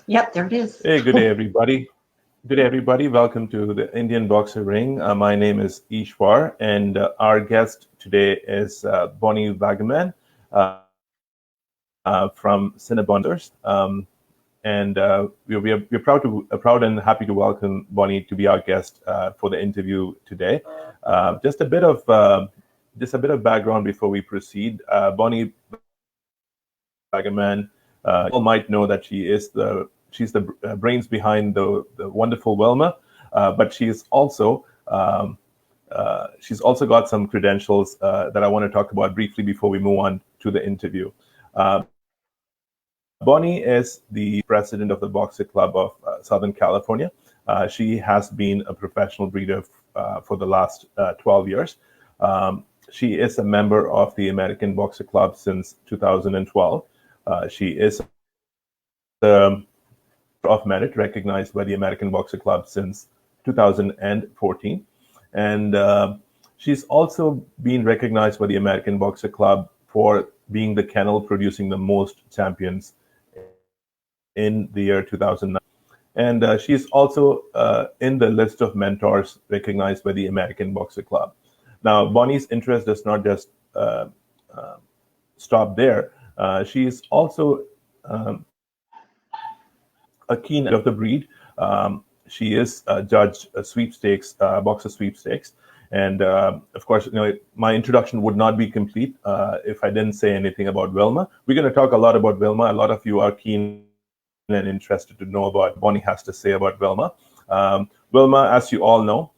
Yep, there it is. Hey, good day, everybody. Good day, everybody. Welcome to the Indian Boxer Ring. My name is Ishwar, and our guest today is Bonnie Wagaman from CinniBon. And we're proud and happy to welcome Bonnie to be our guest for the interview today. Just a bit of background before we proceed. Bonnie Wagaman, you all might know that she's the brains behind the wonderful Wilma, but she's also got some credentials that I want to talk about briefly before we move on to the interview. Bonnie is the president of the Boxer Club of Southern California. She has been a professional breeder for the last 12 years. She is a member of the American Boxer Club since 2012. She is of merit recognized by the American Boxer Club since 2014. And she's also been recognized by the American Boxer Club for being the kennel producing the most champions in the year 2009. And she's also in the list of mentors recognized by the American Boxer Club. Now, Bonnie's interest does not just stop there. She's also a keen of the breed. She is judged sweepstakes, boxer sweepstakes. And of course, my introduction would not be complete if I didn't say anything about Wilma. We're going to talk a lot about Wilma. A lot of you are keen and interested to know about what Bonnie has to say about Wilma. Wilma, as you all know,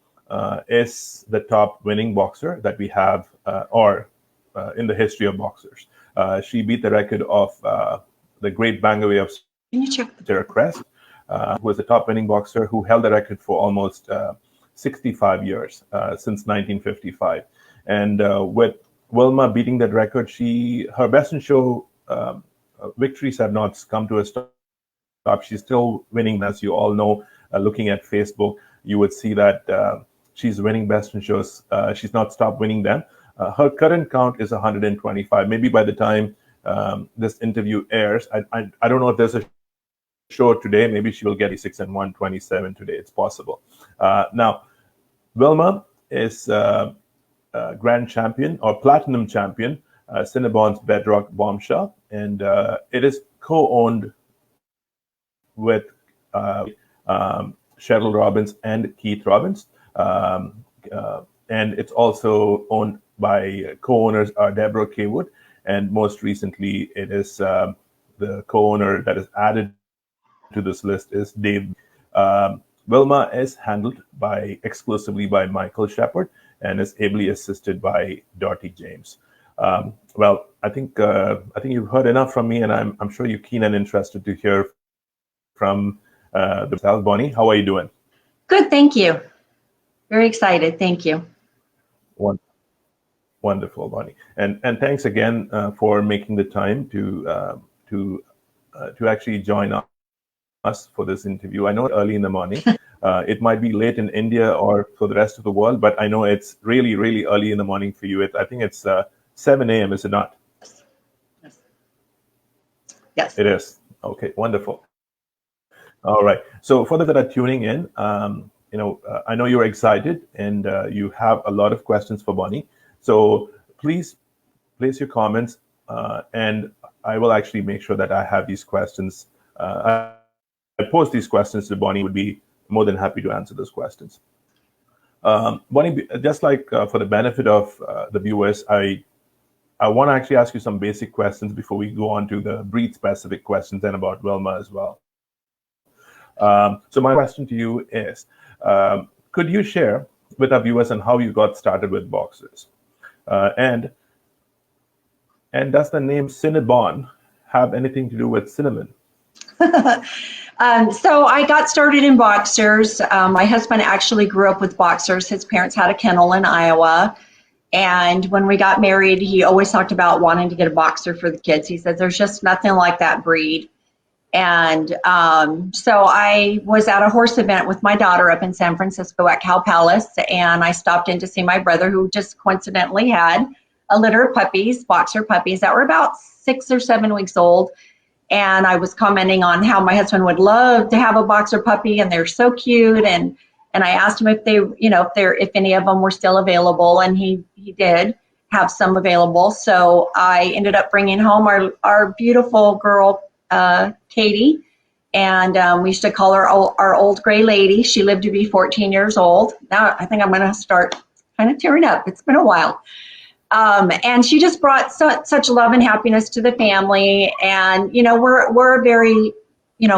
is the top winning boxer that we have in the history of boxers. She beat the record of the great Bangaway of Sarah Crest, who was the top winning boxer who held the record for almost 65 years, since 1955. And with Wilma beating that record, her best in show victories have not come to a stop. She's still winning, as you all know. Looking at Facebook, you would see that she's winning best in shows. She's not stopped winning them. Her current count is 125. Maybe by the time this interview airs, I don't know if there's a show today. Maybe she will get 6 and 127 today. It's possible. Now, Wilma is a grand champion or platinum champion, CinniBon's Bedrock Bombshell, and it is co-owned with Cheryl Robbins and Keith Robbins. And it's also owned by co-owners Deborah K. Wood, and most recently it is the co-owner that is added to this list is Dave. Wilma is handled exclusively by Michael Shepard and is ably assisted by Dottie James. Well, I think you've heard enough from me, and I'm sure you're keen and interested to hear from the Bonnie. How are you doing? Good, thank you. Very excited, thank you. Wonderful, Bonnie, and thanks again for making the time to actually join us for this interview. I know it's early in the morning. It might be late in India or for the rest of the world, but I know it's really, really early in the morning for you. I think it's 7 a.m., is it not? Yes. It is. Okay, wonderful. All right. So for those that are tuning in, I know you're excited and you have a lot of questions for Bonnie. So please place your comments, and I will actually make sure that I have these questions. I post these questions to Bonnie. Would be more than happy to answer those questions. Bonnie, just like for the benefit of the viewers, I want to actually ask you some basic questions before we go on to the breed-specific questions and about Wilma as well. So my question to you is, could you share with our viewers on how you got started with boxers? And does the name CinniBon have anything to do with cinnamon? So I got started in boxers. My husband actually grew up with boxers. His parents had a kennel in Iowa. And when we got married, he always talked about wanting to get a boxer for the kids. He said, there's just nothing like that breed. And so I was at a horse event with my daughter up in San Francisco at Cow Palace, and I stopped in to see my brother, who just coincidentally had a litter of puppies, boxer puppies, that were about 6 or 7 weeks old. And I was commenting on how my husband would love to have a boxer puppy, and they're so cute. And I asked him if they, if any of them were still available, and he did have some available. So I ended up bringing home our beautiful girl, Katie, and we used to call her our old gray lady. She lived to be 14 years old. Now I think I'm going to start kind of tearing up. It's been a while. And she just brought such love and happiness to the family. And, we're a very,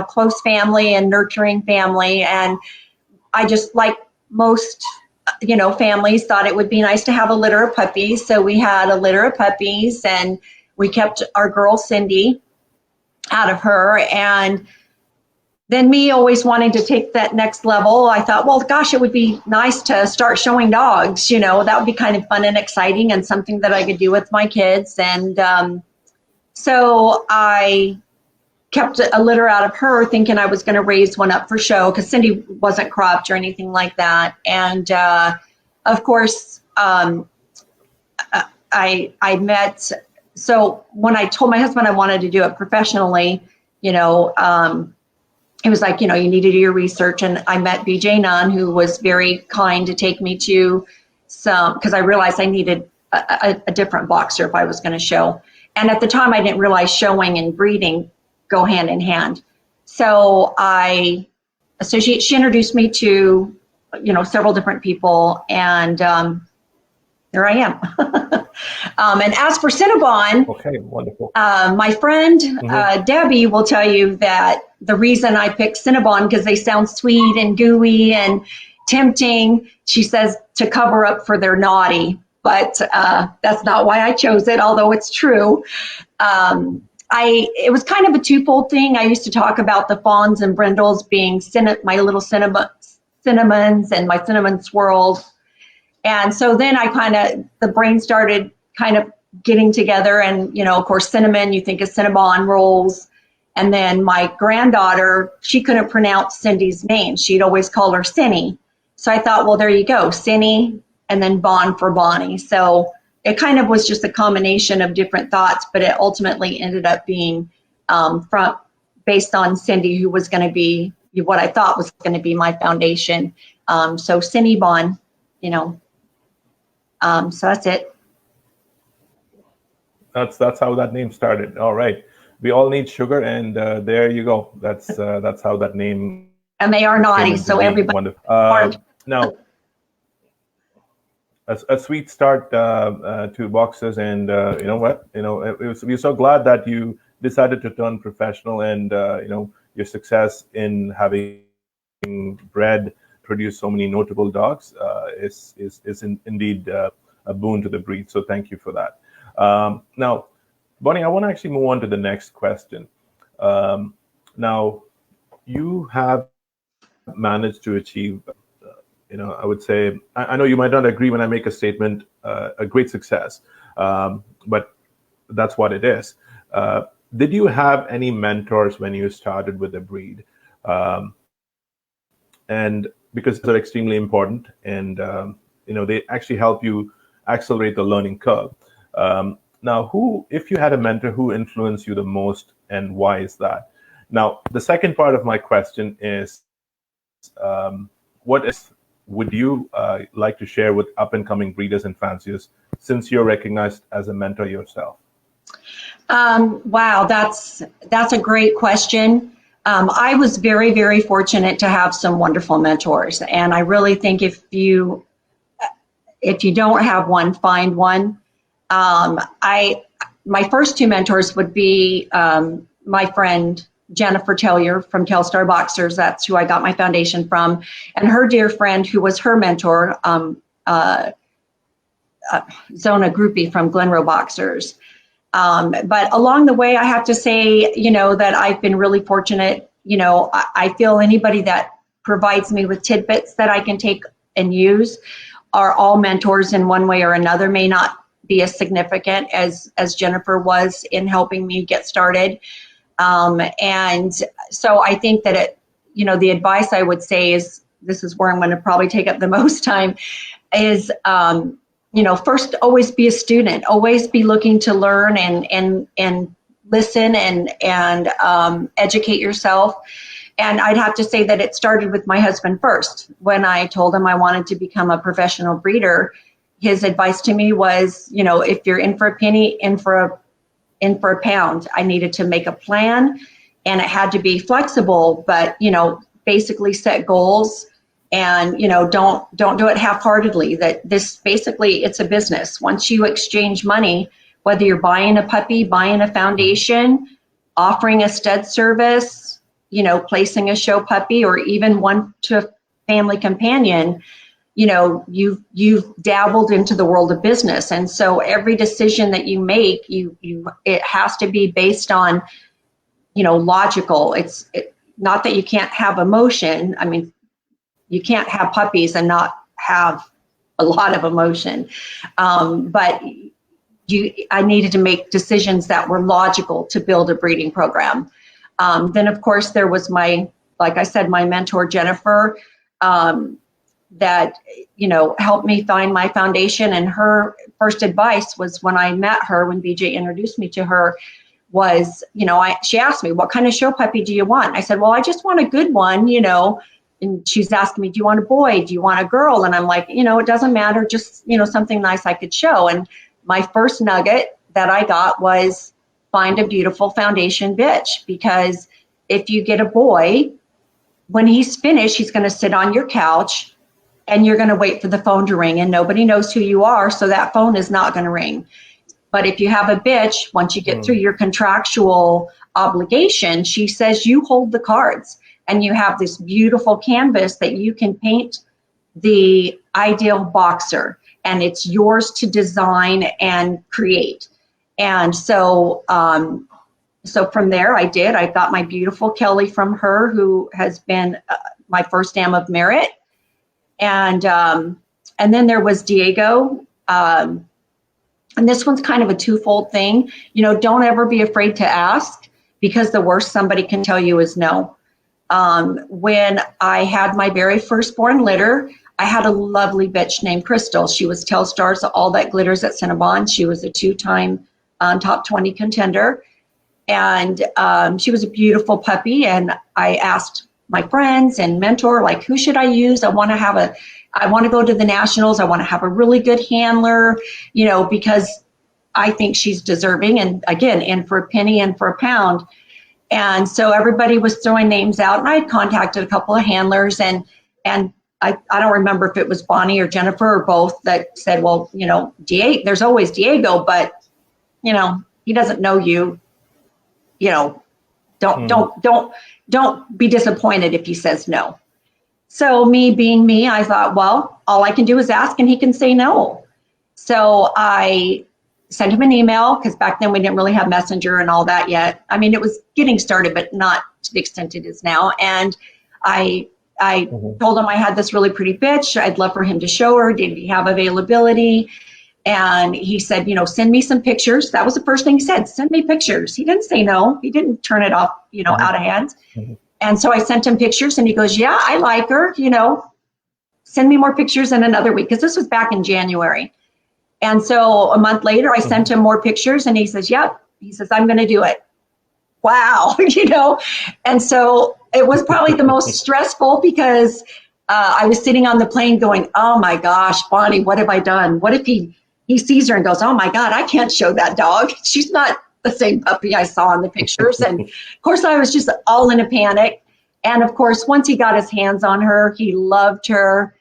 close family and nurturing family. And I just, like most, families, thought it would be nice to have a litter of puppies. So we had a litter of puppies, and we kept our girl Cindy out of her. And then me always wanting to take that next level, I thought, well, gosh, it would be nice to start showing dogs. That would be kind of fun and exciting, and something that I could do with my kids. And so I kept a litter out of her, thinking I was going to raise one up for show, because Cindy wasn't cropped or anything like that. And of course, I met, so when I told my husband I wanted to do it professionally, it was like, you need to do your research. And I met BJ Nunn, who was very kind to take me to some, because I realized I needed a different boxer if I was going to show. And at the time, I didn't realize showing and breeding go hand in hand. So she introduced me to, several different people, and there I am. And as for CinniBon, okay, wonderful. My friend Debbie will tell you that the reason I picked CinniBon, because they sound sweet and gooey and tempting, she says, to cover up for their naughty. But that's not why I chose it, although it's true. It was kind of a twofold thing. I used to talk about the fawns and brindles being my little cinnamons and my cinnamon swirls. And so then the brain started kind of getting together, and, of course, cinnamon, you think of CinniBon rolls. And then my granddaughter, she couldn't pronounce Cindy's name. She'd always call her Cinny. So I thought, well, there you go, Cinny, and then Bon for Bonnie. So it kind of was just a combination of different thoughts, but it ultimately ended up being based on Cindy, who was going to be what I thought was going to be my foundation. So CinniBon, so that's it. That's how that name started. All right. We all need sugar, and there you go. That's how that name. And they are naughty, so everybody. Now, a sweet start to boxers, and you know what? We're so glad that you decided to turn professional, and your success in having bred, produce so many notable dogs is indeed a boon to the breed. So thank you for that. Now, Bonnie, I want to actually move on to the next question. Now, you have managed to achieve, I would say, I know you might not agree when I make a statement, a great success, but that's what it is. Did you have any mentors when you started with the breed? And because they're extremely important, and they actually help you accelerate the learning curve. Now, if you had a mentor, who influenced you the most, and why is that? Now, the second part of my question is, would you like to share with up-and-coming breeders and fanciers, since you're recognized as a mentor yourself? Wow, that's a great question. I was very, very fortunate to have some wonderful mentors, and I really think if you don't have one, find one. My first two mentors would be my friend Jennifer Tellier from Telstar Boxers. That's who I got my foundation from, and her dear friend, who was her mentor, Zona Groupie from Glenroe Boxers. But along the way, I have to say, that I've been really fortunate. I feel anybody that provides me with tidbits that I can take and use are all mentors in one way or another. May not be as significant as Jennifer was in helping me get started. And so I think that the advice I would say is, this is where I'm going to probably take up the most time, is, first, always be a student, always be looking to learn and listen and educate yourself. And I'd have to say that it started with my husband first. When I told him I wanted to become a professional breeder, his advice to me was, you know, if you're in for a penny, in for a pound. I needed to make a plan, and it had to be flexible, but, you know, basically set goals, and, you know, don't do it half-heartedly. That this basically, it's a business. Once you exchange money, whether you're buying a puppy, buying a foundation, offering a stud service, you know, placing a show puppy, or even one to a family companion, you know, you've dabbled into the world of business. And so every decision that you make, it has to be based on, you know, logical. It's not that you can't have emotion. I mean, you can't have puppies and not have a lot of emotion. But I needed to make decisions that were logical to build a breeding program. Then, of course, there was like I said, my mentor, Jennifer, that, you know, helped me find my foundation. And her first advice was, when I met her, when BJ introduced me to her, was, you know, she asked me, what kind of show puppy do you want? I said, well, I just want a good one, you know. And she's asking me, do you want a boy? Do you want a girl? And I'm like, you know, it doesn't matter, just, you know, something nice I could show. And my first nugget that I got was, find a beautiful foundation bitch, because if you get a boy, when he's finished, he's going to sit on your couch and you're going to wait for the phone to ring, and nobody knows who you are, so that phone is not going to ring. But if you have a bitch, once you get through your contractual obligation, she says you hold the cards, and you have this beautiful canvas that you can paint the ideal boxer, and it's yours to design and create. And so, so from there, I got my beautiful Kelly from her, who has been my first dam of merit. And then there was Diego. And this one's kind of a twofold thing. You know, don't ever be afraid to ask, because the worst somebody can tell you is no. When I had my very firstborn litter, I had a lovely bitch named Crystal. She was Telstars All That Glitters at CinniBon. She was a 2-time top 20 contender. And she was a beautiful puppy. And I asked my friends and mentor, like, who should I use? I want to go to the nationals. I want to have a really good handler, you know, because I think she's deserving. And again, in for a penny, in for a pound. And so everybody was throwing names out, and I had contacted a couple of handlers, and I don't remember if it was Bonnie or Jennifer or both that said, well, you know, there's always Diego, but, you know, he doesn't know you, you know, don't be disappointed if he says no. So me being me, I thought, well, all I can do is ask, and he can say no. So I sent him an email, because back then we didn't really have Messenger and all that yet. I mean, it was getting started, but not to the extent it is now. And I told him I had this really pretty bitch. I'd love for him to show her. Did he have availability? And he said, you know, send me some pictures. That was the first thing he said, send me pictures. He didn't say no. He didn't turn it off, you know, out of hand. And so I sent him pictures, and he goes, yeah, I like her, you know, send me more pictures in another week, because this was back in January. And so a month later, I sent him more pictures, and he says, yep. He says, I'm going to do it. Wow. You know, and so it was probably the most stressful, because I was sitting on the plane going, oh my gosh, Bonnie, what have I done? What if he sees her and goes, oh my God, I can't show that dog. She's not the same puppy I saw in the pictures. And of course, I was just all in a panic. And of course, once he got his hands on her, he loved her.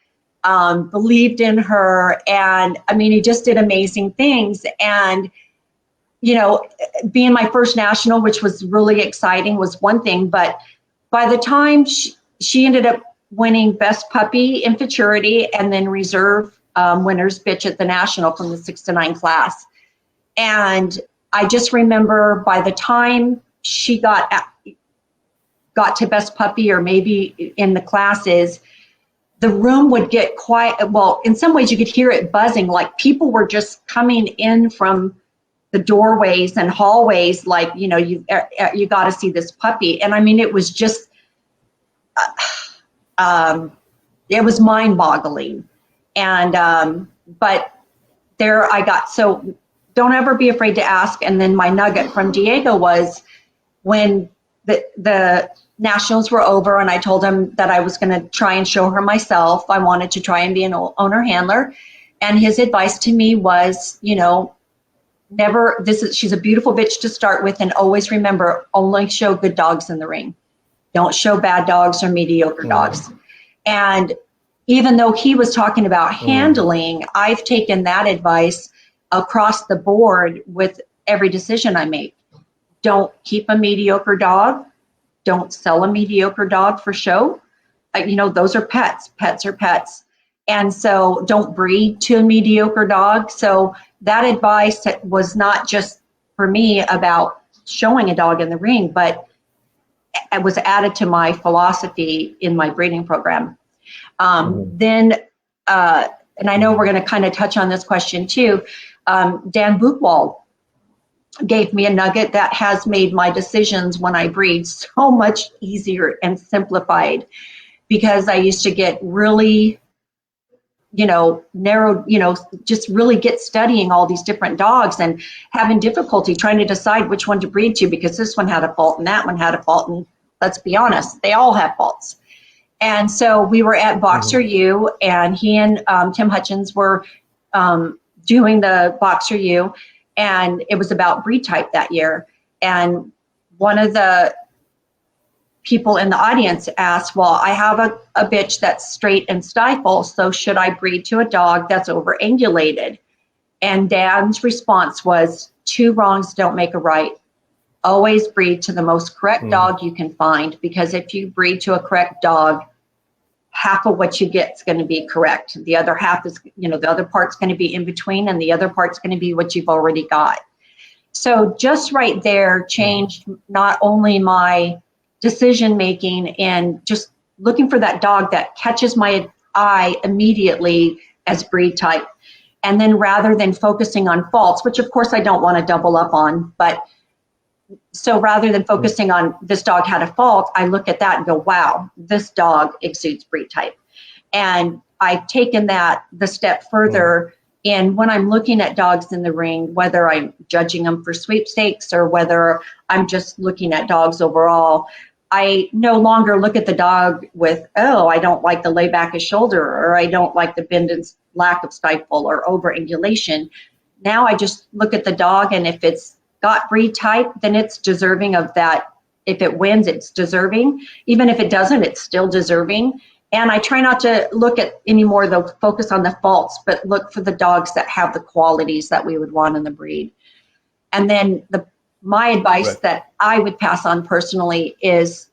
Believed in her, and I mean, he just did amazing things. And, you know, being my first national, which was really exciting, was one thing, but by the time she ended up winning best puppy in futurity, and then reserve winner's bitch at the national from the 6 to 9 class. And I just remember, by the time she got to best puppy, or maybe in the classes, the room would get quiet. Well, in some ways you could hear it buzzing, like people were just coming in from the doorways and hallways, like, you know, you got to see this puppy. And I mean, it was just, it was mind boggling. And, but there I got, so don't ever be afraid to ask. And then my nugget from Diego was when the nationals were over and I told him that I was going to try and show her myself. I wanted to try and be an owner handler. And his advice to me was, you know, she's a beautiful bitch to start with, and always remember, only show good dogs in the ring. Don't show bad dogs or mediocre dogs. And even though he was talking about handling, I've taken that advice across the board with every decision I make. Don't keep a mediocre dog. Don't sell a mediocre dog for show. You know, those are pets. Pets are pets. And so don't breed to a mediocre dog. So that advice was not just for me about showing a dog in the ring, but it was added to my philosophy in my breeding program. Then, and I know we're going to kind of touch on this question too, Dan Buchwald gave me a nugget that has made my decisions when I breed so much easier and simplified, because I used to get really, you know, narrowed, you know, just really get studying all these different dogs and having difficulty trying to decide which one to breed to, because this one had a fault and that one had a fault. And let's be honest, they all have faults. And so we were at Boxer U, and he and Tim Hutchins were doing the Boxer U, and it was about breed type that year. And one of the people in the audience asked, well, I have a bitch that's straight and stifle, so should I breed to a dog that's over-angulated? And Dan's response was, 2 wrongs don't make a right. Always breed to the most correct dog you can find, because if you breed to a correct dog, half of what you get is going to be correct. The other half is, you know, the other part's going to be in between, and the other part's going to be what you've already got. So just right there changed not only my decision making and just looking for that dog that catches my eye immediately as breed type. And then rather than focusing on faults, which of course I don't want to double up on, but so rather than focusing on this dog had a fault, I look at that and go, wow, this dog exudes breed type. And I've taken that the step further in when I'm looking at dogs in the ring, whether I'm judging them for sweepstakes or whether I'm just looking at dogs overall. I no longer look at the dog with, oh, I don't like the lay back of shoulder, or I don't like the bend and lack of stifle or over-angulation. Now I just look at the dog, and if it's got breed type, then it's deserving of that. If it wins, it's deserving. Even if it doesn't, it's still deserving. And I try not to look at any more the focus on the faults, but look for the dogs that have the qualities that we would want in the breed. And then my advice that I would pass on personally is,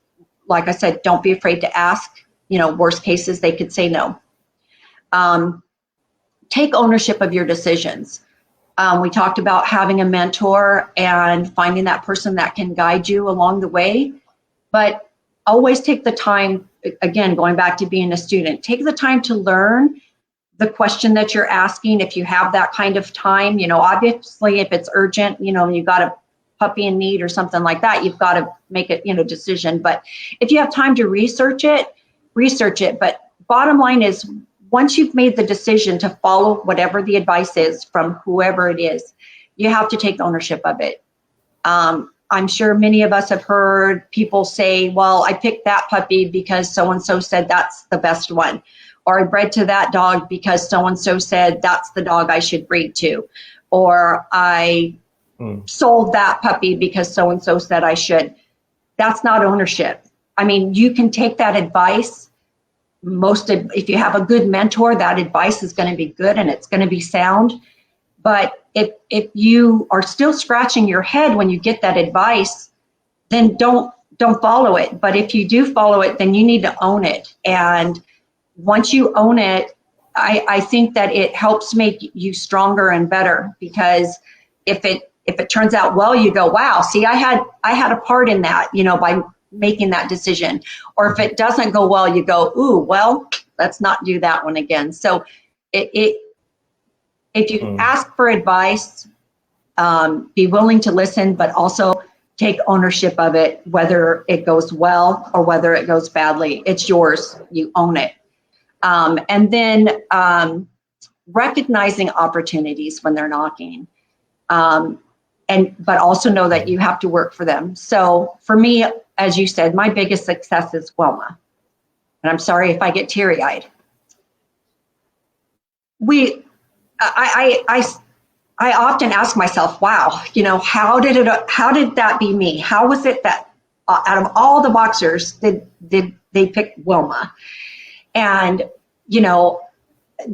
like I said, don't be afraid to ask. You know, worst cases, they could say no. Take ownership of your decisions. We talked about having a mentor and finding that person that can guide you along the way, but always take the time, again, going back to being a student, take the time to learn the question that you're asking. If you have that kind of time, you know, obviously if it's urgent, you know, and you got a puppy in need or something like that, you've got to make a, you know, decision. But if you have time to research it. But bottom line is, once you've made the decision to follow whatever the advice is from whoever it is, you have to take ownership of it. I'm sure many of us have heard people say, well, I picked that puppy because so-and-so said that's the best one. Or I bred to that dog because so-and-so said that's the dog I should breed to. Or I sold that puppy because so-and-so said I should. That's not ownership. I mean, you can take that advice. If you have a good mentor, that advice is going to be good and it's going to be sound. But if you are still scratching your head when you get that advice, then don't follow it. But if you do follow it, then you need to own it. And once you own it, I think that it helps make you stronger and better, because if it turns out well, you go, wow, see, I had a part in that, you know, by making that decision. Or if it doesn't go well, you go, ooh, well, let's not do that one again. So if you ask for advice, be willing to listen, but also take ownership of it, whether it goes well or whether it goes badly. It's yours. You own it. And then recognizing opportunities when they're knocking. But also know that you have to work for them. So for me, as you said, my biggest success is Wilma. And I'm sorry if I get teary-eyed. I often ask myself, wow, how did that be me? How was it that out of all the boxers did they pick Wilma? And,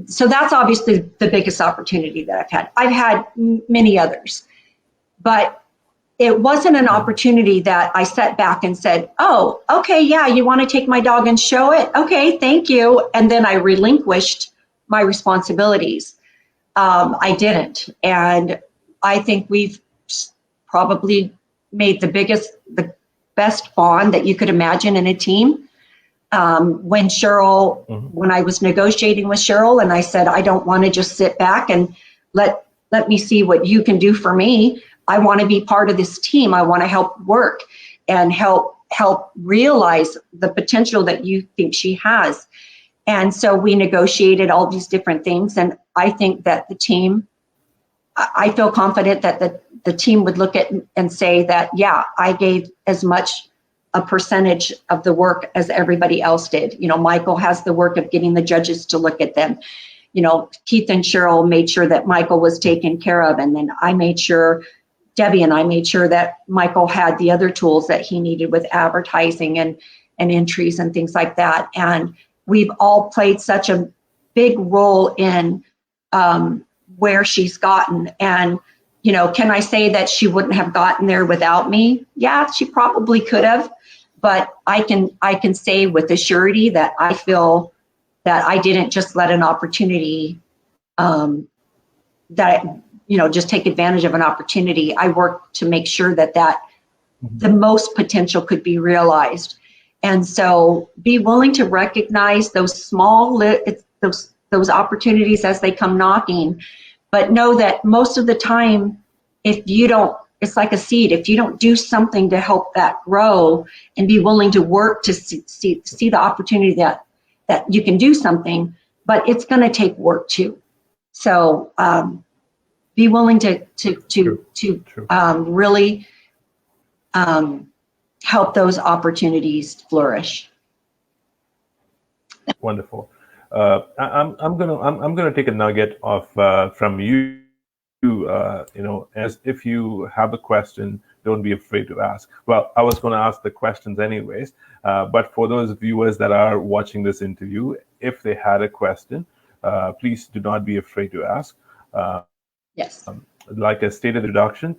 so that's obviously the biggest opportunity that I've had. I've had many others, but it wasn't an opportunity that I sat back and said, oh, okay, yeah, you want to take my dog and show it? Okay, thank you. And then I relinquished my responsibilities. I didn't. And I think we've probably made the best bond that you could imagine in a team. When I was negotiating with Cheryl and I said, I don't want to just sit back and let me see what you can do for me. I want to be part of this team. I want to help work and help realize the potential that you think she has. And so we negotiated all these different things. And I think that the team, I feel confident that the team would look at and say that, yeah, I gave as much a percentage of the work as everybody else did. Michael has the work of getting the judges to look at them. Keith and Cheryl made sure that Michael was taken care of. And then Debbie and I made sure that Michael had the other tools that he needed with advertising and entries and things like that. And we've all played such a big role in where she's gotten. And, can I say that she wouldn't have gotten there without me? Yeah, she probably could have. But I can say with a surety that I feel that I didn't just let an opportunity just take advantage of an opportunity. I worked to make sure that the most potential could be realized. And so be willing to recognize those small, those opportunities as they come knocking, but know that most of the time, it's like a seed. If you don't do something to help that grow and be willing to work to see the opportunity that you can do something, but it's going to take work too. So be willing to really help those opportunities flourish. Wonderful. I'm gonna take a nugget of from you. As if you have a question, don't be afraid to ask. Well, I was going to ask the questions anyways, but for those viewers that are watching this interview, if they had a question, please do not be afraid to ask. Yes. Like I stated in the introduction,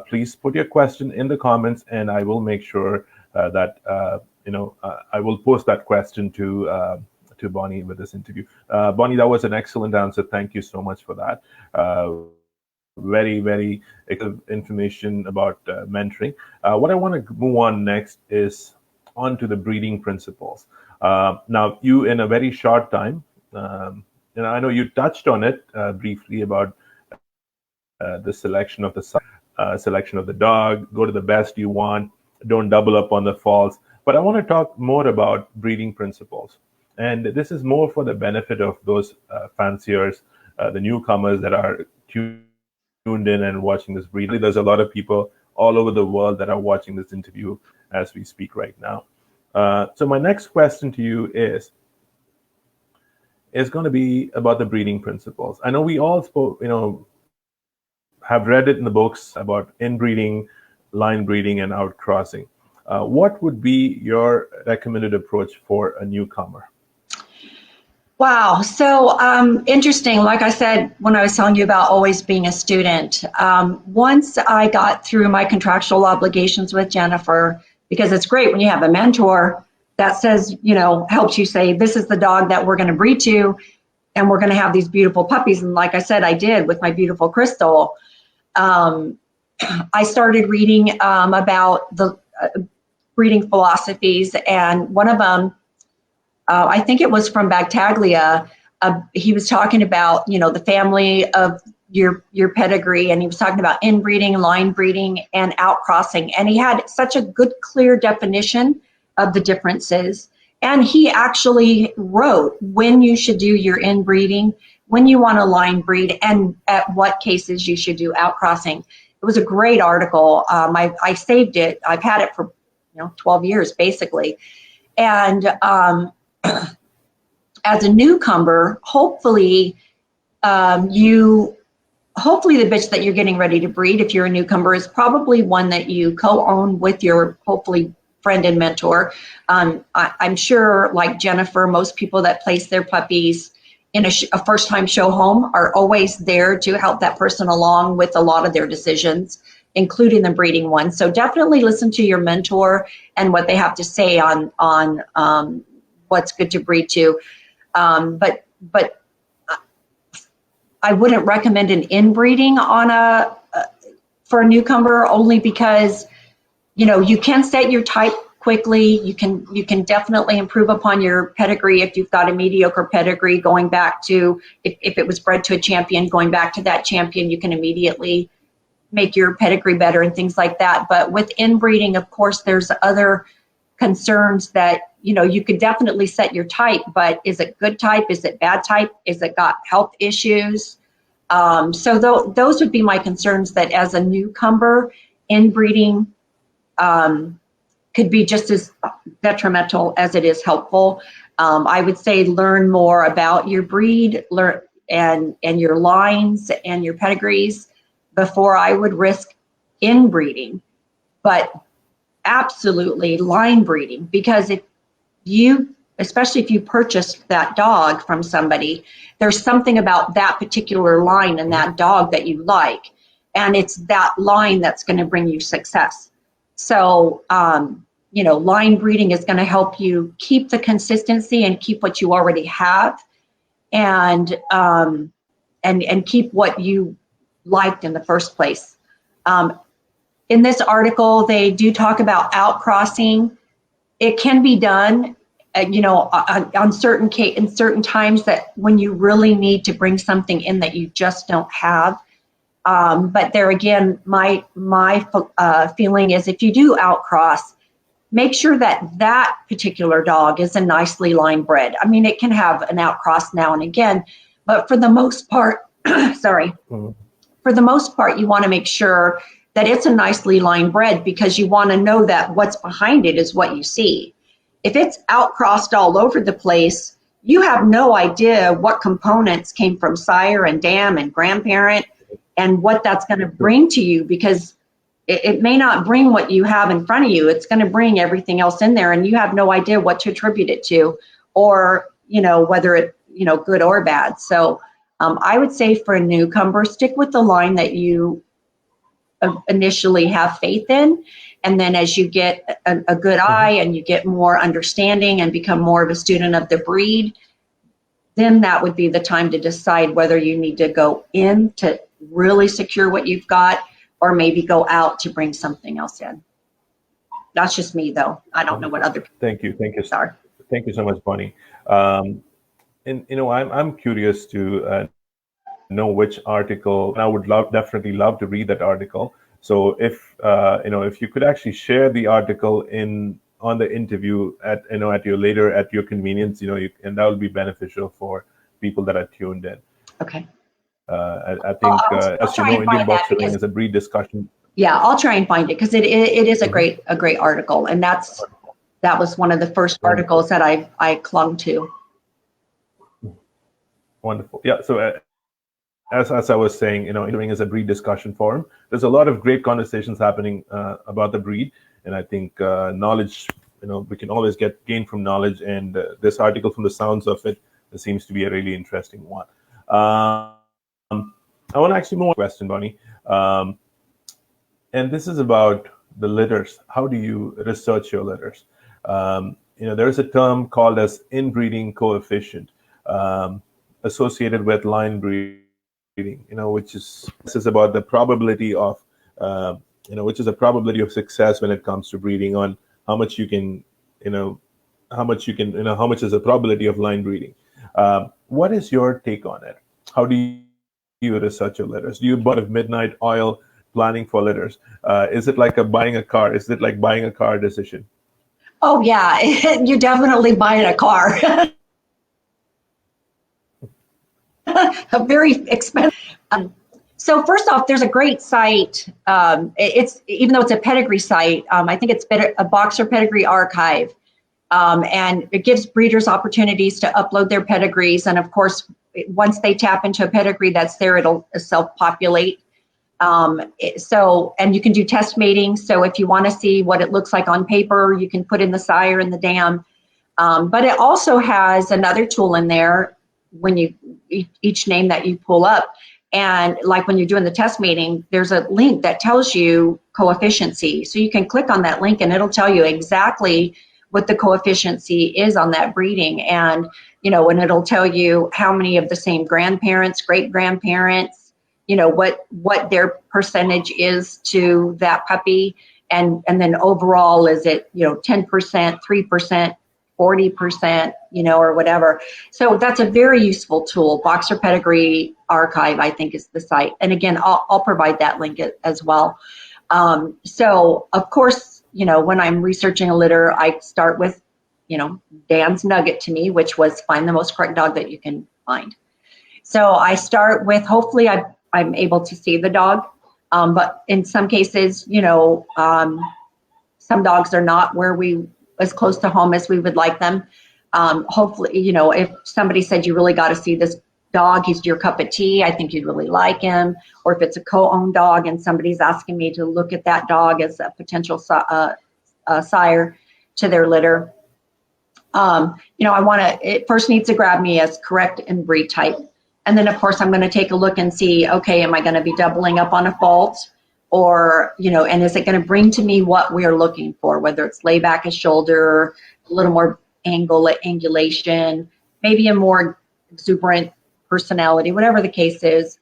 please put your question in the comments, and I will make sure that I will post that question to Bonnie with this interview. Bonnie, that was an excellent answer. Thank you so much for that. Very, very information about mentoring. What I want to move on next is onto the breeding principles. Now, you in a very short time, I know you touched on it briefly about the selection of the selection of the dog, go to the best you want, don't double up on the faults. But I want to talk more about breeding principles. And this is more for the benefit of those fanciers, the newcomers that are tuned in and watching this breed. There's a lot of people all over the world that are watching this interview as we speak right now. So my next question to you is going to be about the breeding principles. I know we all have read it in the books about inbreeding, line breeding, and outcrossing. What would be your recommended approach for a newcomer? Wow, so interesting. Like I said, when I was telling you about always being a student, once I got through my contractual obligations with Jennifer, because it's great when you have a mentor that says, helps you say, this is the dog that we're going to breed to, and we're going to have these beautiful puppies. And like I said, I did with my beautiful Crystal. I started reading about the breeding philosophies, and one of them, I think it was from Bagtaglia. He was talking about, the family of your pedigree, and he was talking about inbreeding, line breeding, and outcrossing. And he had such a good, clear definition of the differences. And he actually wrote when you should do your inbreeding, when you want to line breed, and at what cases you should do outcrossing. It was a great article. I saved it. I've had it for 12 years basically. And as a newcomer, hopefully hopefully the bitch that you're getting ready to breed, if you're a newcomer, is probably one that you co-own with your hopefully friend and mentor. I'm sure, like Jennifer, most people that place their puppies in a first-time show home are always there to help that person along with a lot of their decisions, including the breeding one. So definitely listen to your mentor and what they have to say on what's good to breed to. But I wouldn't recommend an inbreeding for a newcomer, only because you can set your type quickly. You can definitely improve upon your pedigree if you've got a mediocre pedigree, going back to if it was bred to a champion, going back to that champion, you can immediately make your pedigree better and things like that. But with inbreeding, of course, there's other concerns that you could definitely set your type, but is it good type? Is it bad type? Is it got health issues? So those would be my concerns, that as a newcomer, inbreeding could be just as detrimental as it is helpful. I would say learn more about your breed, and your lines and your pedigrees before I would risk inbreeding. But absolutely line breeding, because especially if you purchased that dog from somebody, there's something about that particular line and that dog that you like, and it's that line that's going to bring you success. So line breeding is going to help you keep the consistency and keep what you already have, and keep what you liked in the first place. In this article, they do talk about outcrossing. It can be done, in certain times, that when you really need to bring something in that you just don't have. But there again, my feeling is, if you do outcross, make sure that particular dog is a nicely line bred. I mean, it can have an outcross now and again, but for the most part, for the most part, you want to make sure that it's a nicely line bred, because you want to know that what's behind it is what you see. If it's outcrossed all over the place, you have no idea what components came from sire and dam and grandparent and what that's going to bring to you, because it may not bring what you have in front of you. It's going to bring everything else in there, and you have no idea what to attribute it to, or whether it good or bad. So I would say for a newcomer, stick with the line that you initially have faith in, and then as you get a good eye and you get more understanding and become more of a student of the breed, then that would be the time to decide whether you need to go in to really secure what you've got, or maybe go out to bring something else in. That's just me, though. I don't know what other people. Thank you are. Thank you so much, Bonnie. And I'm curious to know which article, and I would definitely love to read that article. So if you could actually share the article on the interview at your convenience, and that will be beneficial for people that are tuned in. Okay. I think, as you know, Indian boxing is a breed discussion. Yeah, I'll try and find it, because it is a great article, and that was one of the first articles that I clung to. Wonderful. Yeah. So as I was saying, doing is a breed discussion forum. There's a lot of great conversations happening about the breed, and I think knowledge. We can always gain from knowledge, and this article, from the sounds of it, seems to be a really interesting one. I want to actually move on to a question, Bonnie, and this is about the litters. How do you research your litters? There is a term called as inbreeding coefficient associated with line breeding. Which is about the probability of which is a probability of success when it comes to breeding, on how much you can how much is the probability of line breeding. What is your take on it? How do you research your litters? Do you buy midnight oil planning for litters? Is it like buying a car? Is it like buying a car decision? Oh yeah, you're definitely buying a car. A very expensive. So first off, there's a great site. It's even though it's a pedigree site, I think it's a Boxer Pedigree Archive, and it gives breeders opportunities to upload their pedigrees. And of course, once they tap into a pedigree that's there, it'll self-populate. And you can do test mating. So if you want to see what it looks like on paper, you can put in the sire and the dam. But it also has another tool in there when you each name that you pull up. And like when you're doing the test mating, there's a link that tells you coefficiency. So you can click on that link and it'll tell you exactly what the coefficiency is on that breeding. And, and it'll tell you how many of the same grandparents, great grandparents, what their percentage is to that puppy. And then overall, is it, 10%, 3%, 40%, or whatever. So that's a very useful tool. Boxer Pedigree Archive, I think, is the site. And again, I'll provide that link as well. So of course, when I'm researching a litter, I start with, Dan's nugget to me, which was find the most correct dog that you can find. So I start with, hopefully I'm able to see the dog. But in some cases, some dogs are not where as close to home as we would like them. Hopefully, if somebody said you really got to see this dog, he's your cup of tea, I think you'd really like him. Or if it's a co-owned dog and somebody's asking me to look at that dog as a potential sire to their litter, it first needs to grab me as correct and breed type. And then of course I'm going to take a look and see, okay, am I going to be doubling up on a fault? Or, and is it going to bring to me what we're looking for, whether it's lay back a shoulder, a little more angulation, maybe a more exuberant personality, whatever the case is.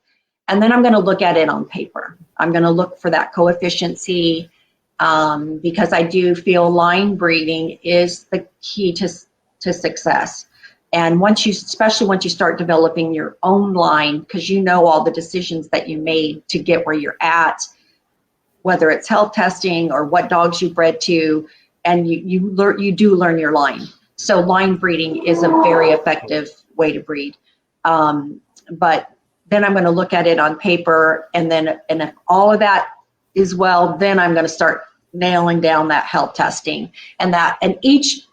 And then I'm going to look at it on paper. I'm going to look for that coefficiency because I do feel line breeding is the key to success. And especially once you start developing your own line, because all the decisions that you made to get where you're at, whether it's health testing or what dogs you bred to, and you do learn your line. So line breeding is a very effective way to breed. But then I'm going to look at it on paper, and if all of that is well, then I'm going to start nailing down that health testing, and each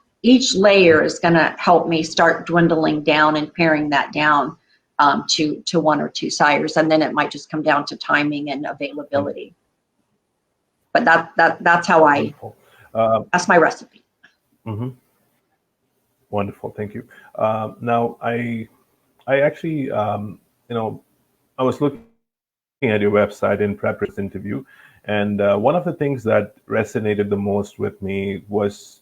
layer is going to help me start dwindling down and paring that down to one or two sires, and then it might just come down to timing and availability. But that's how that's my recipe. Mm-hmm. Wonderful, thank you. Now I actually, I was looking at your website in prep for this interview, and one of the things that resonated the most with me was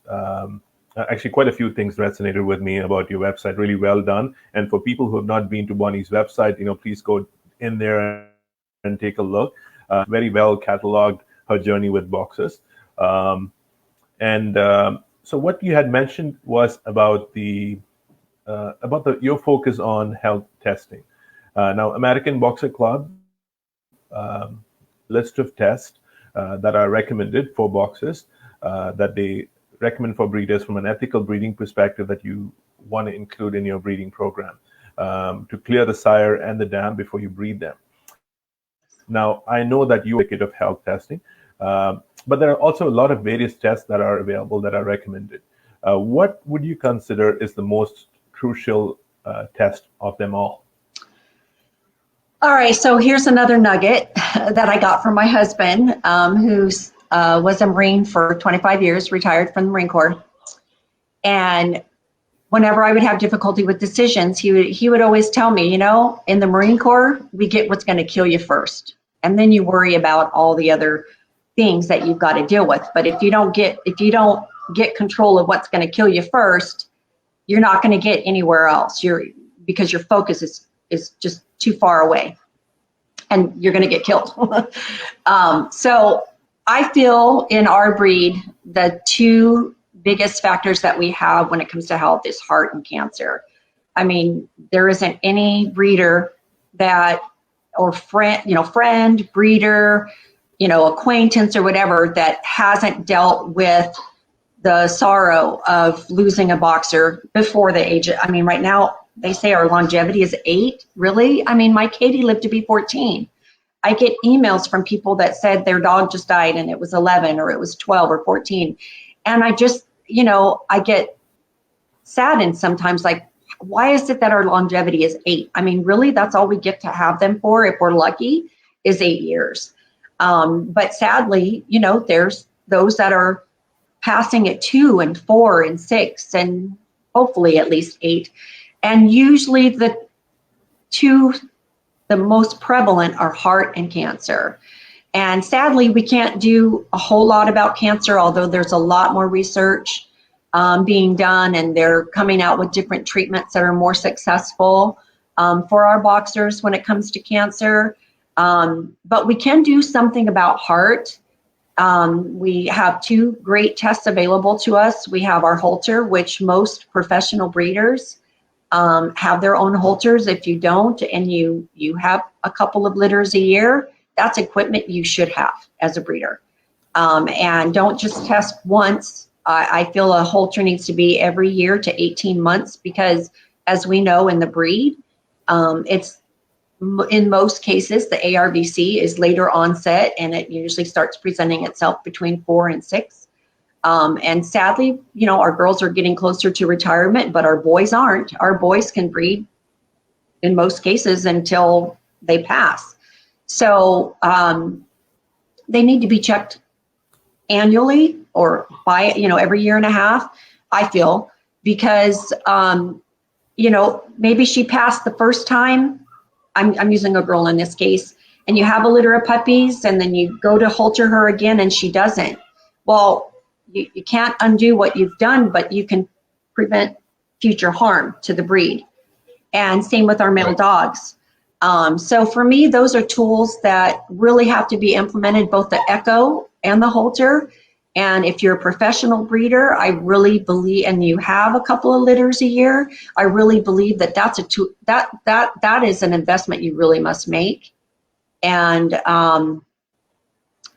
actually quite a few things resonated with me about your website. Really well done. And for people who have not been to Bonnie's website, please go in there and take a look. Very well cataloged her journey with boxers. So what you had mentioned was about your focus on health testing. Now, American Boxer Club list of tests that are recommended for boxers that they recommend for breeders from an ethical breeding perspective that you want to include in your breeding program to clear the sire and the dam before you breed them. Now, I know that you are a advocate of health testing, but there are also a lot of various tests that are available that are recommended. What would you consider is the most crucial test of them all? All right, so here's another nugget that I got from my husband, who was a Marine for 25 years, retired from the Marine Corps. And whenever I would have difficulty with decisions, he would always tell me, in the Marine Corps, we get what's going to kill you first. And then you worry about all the other things that you've got to deal with. But if you don't get control of what's going to kill you first, you're not going to get anywhere else. Because your focus is just too far away, and you're going to get killed. So I feel in our breed, the two biggest factors that we have when it comes to health is heart and cancer. I mean, there isn't any breeder or friend, breeder, acquaintance or whatever that hasn't dealt with the sorrow of losing a boxer before the age. I mean, right now they say our longevity is 8. Really? I mean, my Katie lived to be 14. I get emails from people that said their dog just died and it was 11 or it was 12 or 14. And I just, I get saddened sometimes, like, why is it that our longevity is 8? I mean, really, that's all we get to have them for, if we're lucky, is 8 years. But sadly, there's those that are passing at 2 and 4 and 6 and hopefully at least 8. And usually the most prevalent are heart and cancer. And sadly, we can't do a whole lot about cancer, although there's a lot more research being done, and they're coming out with different treatments that are more successful for our boxers when it comes to cancer. But we can do something about heart. We have 2 great tests available to us. We have our Holter, which most professional breeders have their own Holters. If you don't, and you have a couple of litters a year, that's equipment you should have as a breeder. And don't just test once. I feel a Holter needs to be every year to 18 months because, as we know in the breed, it's in most cases the ARVC is later onset, and it usually starts presenting itself between 4 and 6. And sadly, our girls are getting closer to retirement, but our boys aren't. Our boys can breed in most cases until they pass. So they need to be checked annually or every year and a half, I feel, because, maybe she passed the first time. I'm using a girl in this case, and you have a litter of puppies, and then you go to Holter her again and she doesn't. Well, you can't undo what you've done, but you can prevent future harm to the breed. And same with our male dogs. So for me, those are tools that really have to be implemented, both the Echo and the Holter. And if you're a professional breeder, I really believe, and you have a couple of litters a year, I really believe that that's a tool, that is an investment you really must make. And that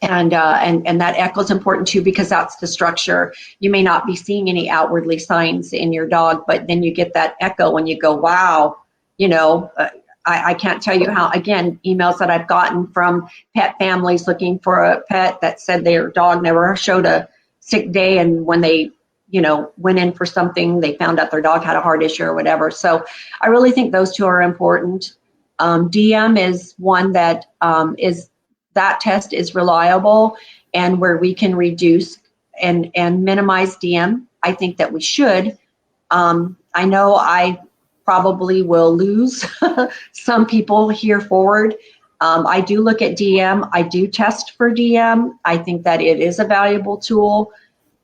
Echo is important too, because that's the structure. You may not be seeing any outwardly signs in your dog, but then you get that Echo and you go, wow, I can't tell you how, again, emails that I've gotten from pet families looking for a pet that said their dog never showed a sick day, and when they, went in for something, they found out their dog had a heart issue or whatever. So I really think those 2 are important. DM is one that that test is reliable, and where we can reduce and minimize DM, I think that we should. I know I probably will lose some people here forward. I do look at DM. I do test for DM. I think that it is a valuable tool,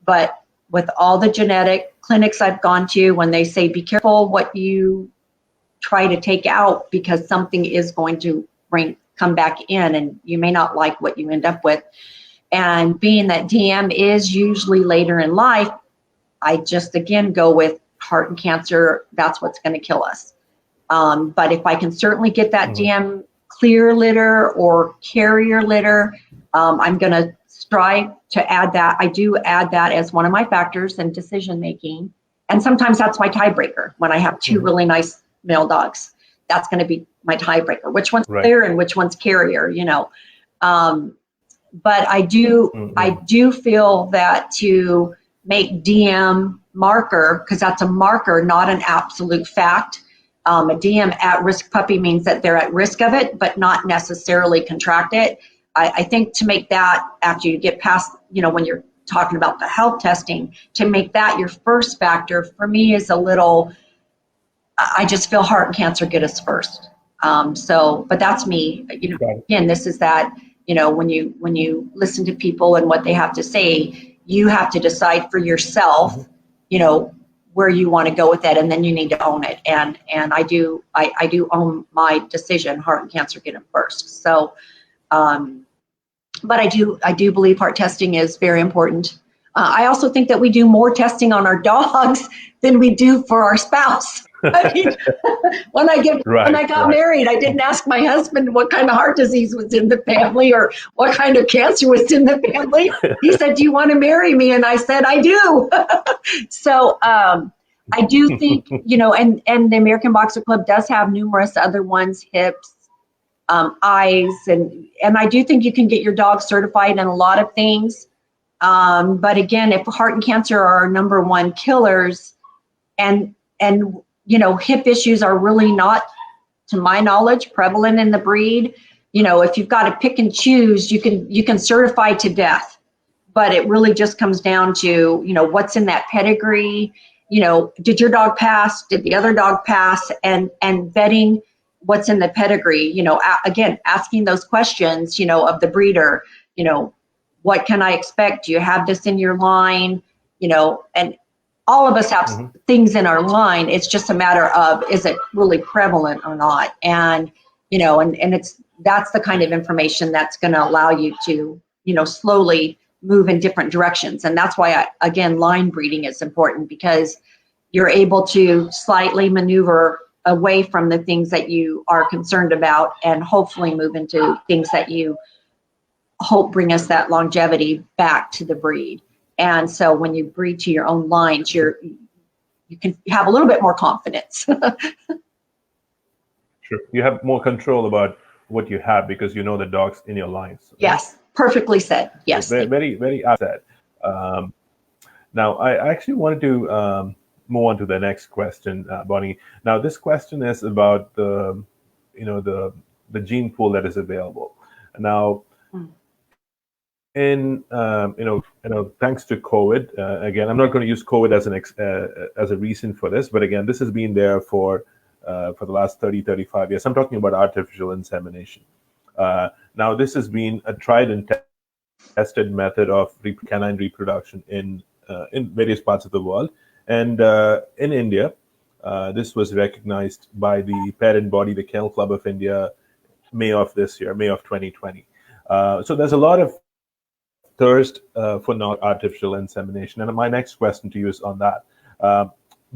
but with all the genetic clinics I've gone to, when they say be careful what you try to take out, because something is going to come back in, and you may not like what you end up with. And being that DM is usually later in life, I just again go with heart and cancer. That's what's going to kill us. But if I can certainly get that DM clear litter or carrier litter, I'm going to strive to add that. I do add that as one of my factors in decision making. And sometimes that's my tiebreaker when I have 2 really nice male dogs. That's going to be my tiebreaker. Which one's clear and which one's carrier, But I do feel that to make DM marker, because that's a marker, not an absolute fact. A DM at-risk puppy means that they're at risk of it, but not necessarily contract it. I think to make that, after you get past, when you're talking about the health testing, to make that your first factor, for me is a little, I just feel heart and cancer get us first. But that's me. Again, this is that, when you listen to people and what they have to say, you have to decide for yourself, where you want to go with it, and then you need to own it. And I do own my decision. Heart and cancer get them first. So, but I do believe heart testing is very important. I also think that we do more testing on our dogs than we do for our spouse. I mean, when I got right. married, I didn't ask my husband what kind of heart disease was in the family or what kind of cancer was in the family. He said, "Do you want to marry me?" And I said, "I do." So I do think, and the American Boxer Club does have numerous other ones, hips, eyes, and I do think you can get your dog certified in a lot of things. But again, if heart and cancer are our number one killers, and hip issues are really not, to my knowledge, prevalent in the breed. If you've got to pick and choose, you can certify to death, but it really just comes down to what's in that pedigree. Did your dog pass? Did the other dog pass? And vetting what's in the pedigree. Again, asking those questions. Of the breeder. What can I expect? Do you have this in your line? And all of us have things in our line. It's just a matter of, is it really prevalent or not? And, that's the kind of information that's going to allow you to, slowly move in different directions. And that's why, again, line breeding is important, because you're able to slightly maneuver away from the things that you are concerned about and hopefully move into things that you hope bring us that longevity back to the breed. And so when you breed to your own lines, you can have a little bit more confidence. Sure. You have more control about what you have because you know the dogs in your lines. Right? Yes, perfectly said. Yes. Very, very, very said. Now, I actually wanted to move on to the next question, Bonnie. Now, this question is about the gene pool that is available. Now, thanks to COVID, again, I'm not going to use COVID as a reason for this, but again, this has been there for the last 30, 35 years. I'm talking about artificial insemination. Now, this has been a tried and tested method of canine reproduction in various parts of the world. And in India, this was recognized by the parent body, the Kennel Club of India, May of this year, May of 2020. So there's a lot of thirst for not artificial insemination. And my next question to you is on that.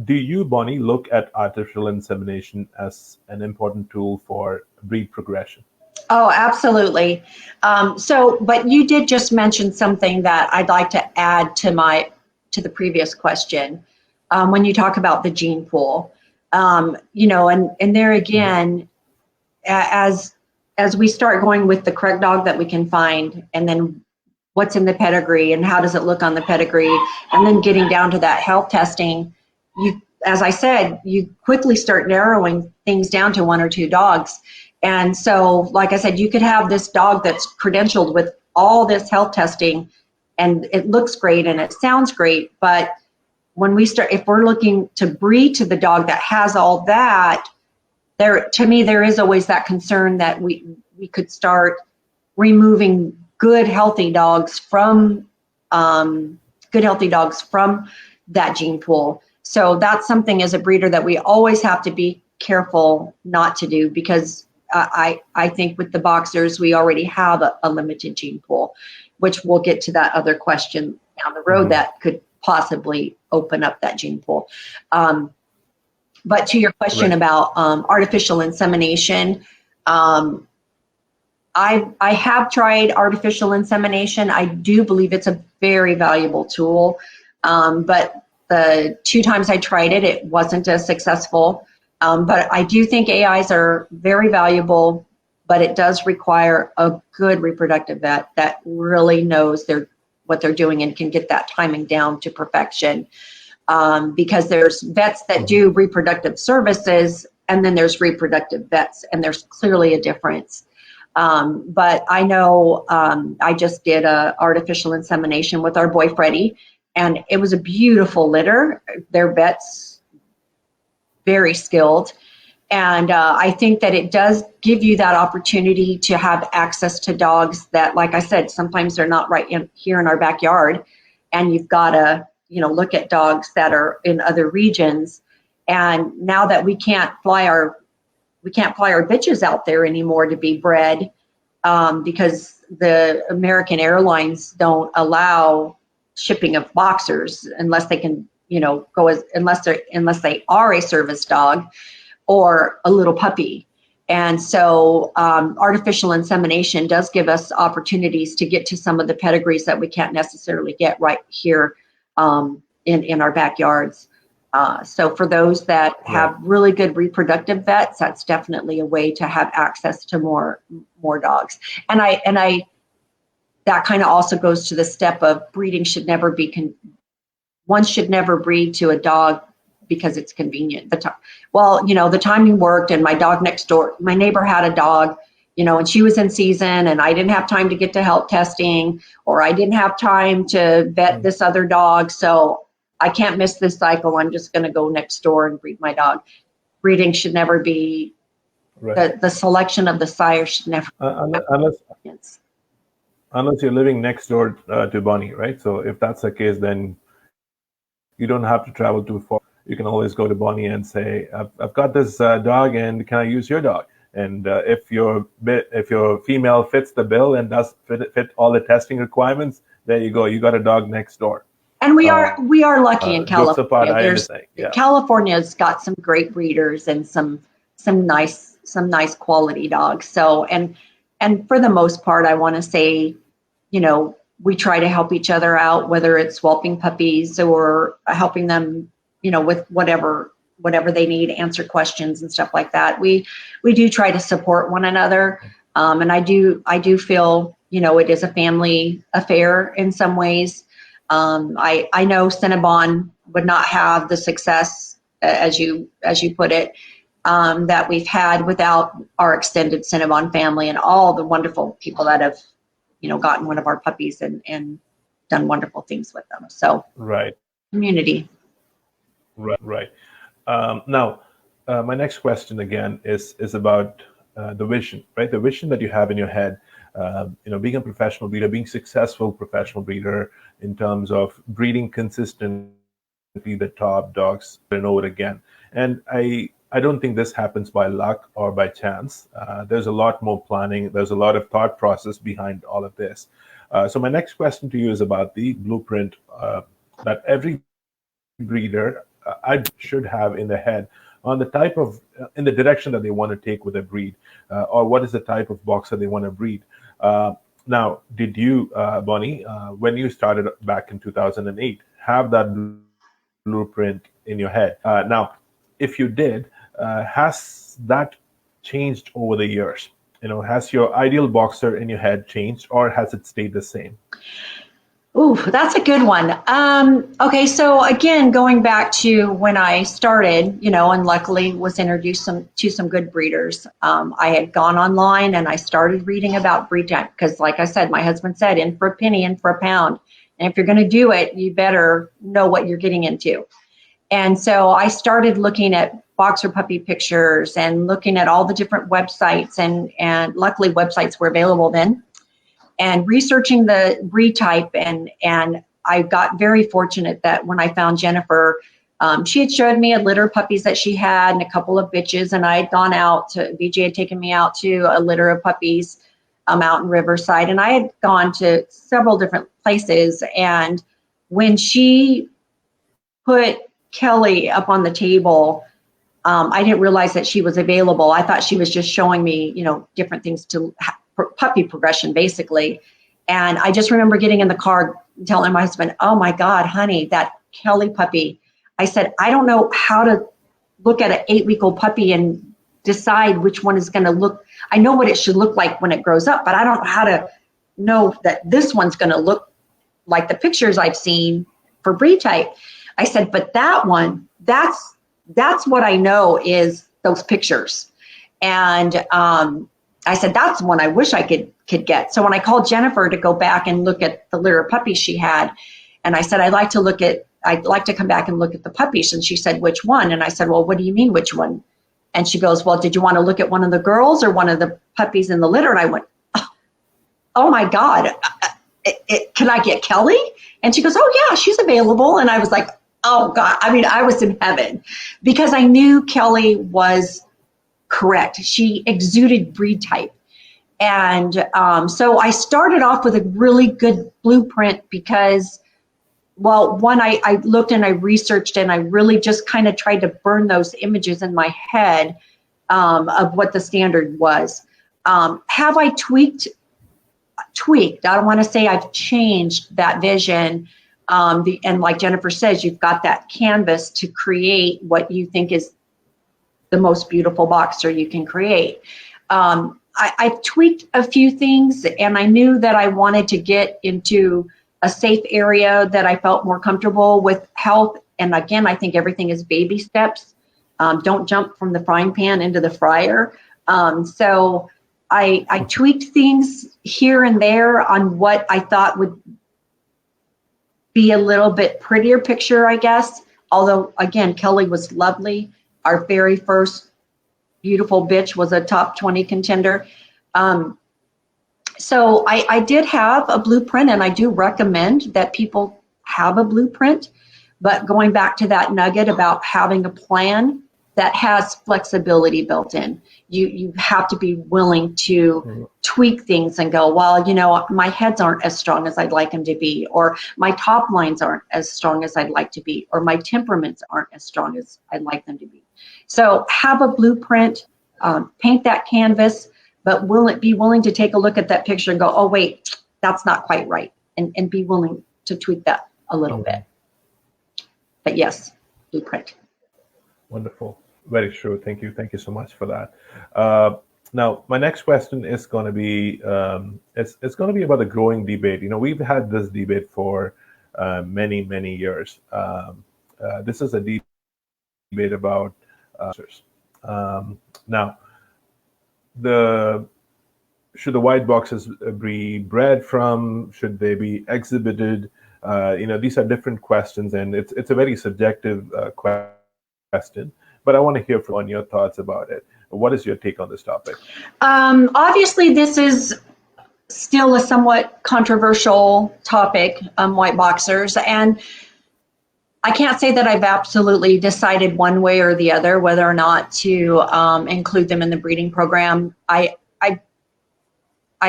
Do you, Bonnie, look at artificial insemination as an important tool for breed progression? Oh, absolutely. But you did just mention something that I'd like to add to the previous question. When you talk about the gene pool, and there again, as we start going with the correct dog that we can find, and then what's in the pedigree and how does it look on the pedigree, and then getting down to that health testing, as I said, you quickly start narrowing things down to one or two dogs. And so, like I said, you could have this dog that's credentialed with all this health testing, and it looks great and it sounds great, but when if we're looking to breed to the dog that has all that, to me, there is always that concern that we could start removing good healthy dogs from that gene pool. So that's something as a breeder that we always have to be careful not to do, because I think with the boxers, we already have a limited gene pool, which we'll get to that other question down the road that could possibly open up that gene pool. But to your question about artificial insemination, I have tried artificial insemination. I do believe it's a very valuable tool, but the 2 times I tried it, it wasn't as successful. But I do think AIs are very valuable, but it does require a good reproductive vet that really knows what they're doing and can get that timing down to perfection. Because there's vets that do reproductive services, and then there's reproductive vets, and there's clearly a difference. But I know I just did artificial insemination with our boy Freddie, and it was a beautiful litter. Their vets, very skilled. And I think that it does give you that opportunity to have access to dogs that, like I said, sometimes they're not right here in our backyard, and you've got to look at dogs that are in other regions. And now that we can't fly our bitches out there anymore to be bred, because the American Airlines don't allow shipping of boxers unless they can go as unless they are a service dog or a little puppy. And so artificial insemination does give us opportunities to get to some of the pedigrees that we can't necessarily get right here in our backyards. So for those that have really good reproductive vets, that's definitely a way to have access to more dogs. And I that kind of also goes to the step of breeding should never be one should never breed to a dog because it's convenient. The timing worked, and my dog next door, my neighbor had a dog, and she was in season, and I didn't have time to get to health testing, or I didn't have time to vet this other dog, so I can't miss this cycle. I'm just going to go next door and breed my dog. Breeding should never be, the selection of the sire should never unless you're living next door to Bonnie, right? So if that's the case, then you don't have to travel too far. You can always go to Bonnie and say, I've got this dog, and can I use your dog? And if your female fits the bill and does fit all the testing requirements, there you go. You got a dog next door. And we are lucky in California. Apart, California's got some great breeders and some nice quality dogs. So and for the most part, I want to say, we try to help each other out, whether it's whelping puppies or helping them, with whatever they need, answer questions and stuff like that. We do try to support one another. And I do feel, it is a family affair in some ways. I know CinniBon would not have the success, as you put it, that we've had without our extended CinniBon family and all the wonderful people that have, gotten one of our puppies and done wonderful things with them. So community. Right. Now, my next question again is about the vision, right? The vision that you have in your head, being a professional breeder, being successful professional breeder in terms of breeding consistently the top dogs over and over again. And I don't think this happens by luck or by chance. There's a lot more planning. There's a lot of thought process behind all of this. So my next question to you is about the blueprint that every breeder I should have in their head on the type of, in the direction that they want to take with a breed, or what is the type of boxer they want to breed. Now, did you, Bonnie, when you started back in 2008, have that blueprint in your head? Now, if you did, has that changed over the years? Has your ideal boxer in your head changed, or has it stayed the same? Ooh, that's a good one. Okay, so again, going back to when I started, and luckily was introduced to some good breeders. I had gone online and I started reading about breed type because, like I said, my husband said, in for a penny, in for a pound. And if you're going to do it, you better know what you're getting into. And so I started looking at boxer puppy pictures and looking at all the different websites, and luckily websites were available then. And researching the breed type, and I got very fortunate that when I found Jennifer, she had showed me a litter of puppies that she had and a couple of bitches, and I had gone out to, BJ had taken me out to a litter of puppies out in Riverside, and I had gone to several different places. And when she put Kelly up on the table, I didn't realize that she was available. I thought she was just showing me, different things to puppy progression, basically. And I just remember getting in the car telling my husband, oh my God, honey, that Kelly puppy. I said, I don't know how to look at an 8-week-old puppy and decide which one is going to look. I know what it should look like when it grows up, but I don't know how to know that this one's going to look like the pictures I've seen for breed type. I said, but that one, that's what I know is those pictures. And I said, that's one I wish I could get. So when I called Jennifer to go back and look at the litter of puppies she had, and I said, I'd like to come back and look at the puppies. And she said, which one? And I said, well, what do you mean, which one? And she goes, well, did you want to look at one of the girls or one of the puppies in the litter? And I went, oh my God, can I get Kelly? And she goes, oh yeah, she's available. And I was like, oh God, I was in heaven because I knew Kelly was correct. She exuded breed type. And so I started off with a really good blueprint because well, one, I looked and I researched and I really just kind of tried to burn those images in my head of what the standard was. Have I tweaked? I don't want to say I've changed that vision. And like Jennifer says, you've got that canvas to create what you think is the most beautiful boxer you can create. I've tweaked a few things, and I knew that I wanted to get into a safe area that I felt more comfortable with health. And again, I think everything is baby steps. Don't jump from the frying pan into the fryer. So I tweaked things here and there on what I thought would be a little bit prettier picture, I guess. Although, again, Kelly was lovely. Our very first beautiful bitch was a top 20 contender. So I did have a blueprint, and I do recommend that people have a blueprint. But going back to that nugget about having a plan that has flexibility built in, you have to be willing to tweak things and go, well, you know, my heads aren't as strong as I'd like them to be, or my top lines aren't as strong as I'd like to be, or my temperaments aren't as strong as I'd like them to be. So have a blueprint, paint that canvas, but be willing to take a look at that picture and go, oh, wait, that's not quite right. And be willing to tweak that a little bit. But yes, blueprint. Wonderful. Very true. Thank you. Thank you so much for that. Now, my next question is going to be, it's going to be about a growing debate. You know, we've had this debate for many, many years. This is a debate about now, should the white boxes be bred from? Should they be exhibited? You know, these are different questions, and it's a very subjective question. But I want to hear from your thoughts about it. What is your take on this topic? Obviously, this is still a somewhat controversial topic, white boxers, and I can't say that I've absolutely decided one way or the other whether or not to include them in the breeding program. I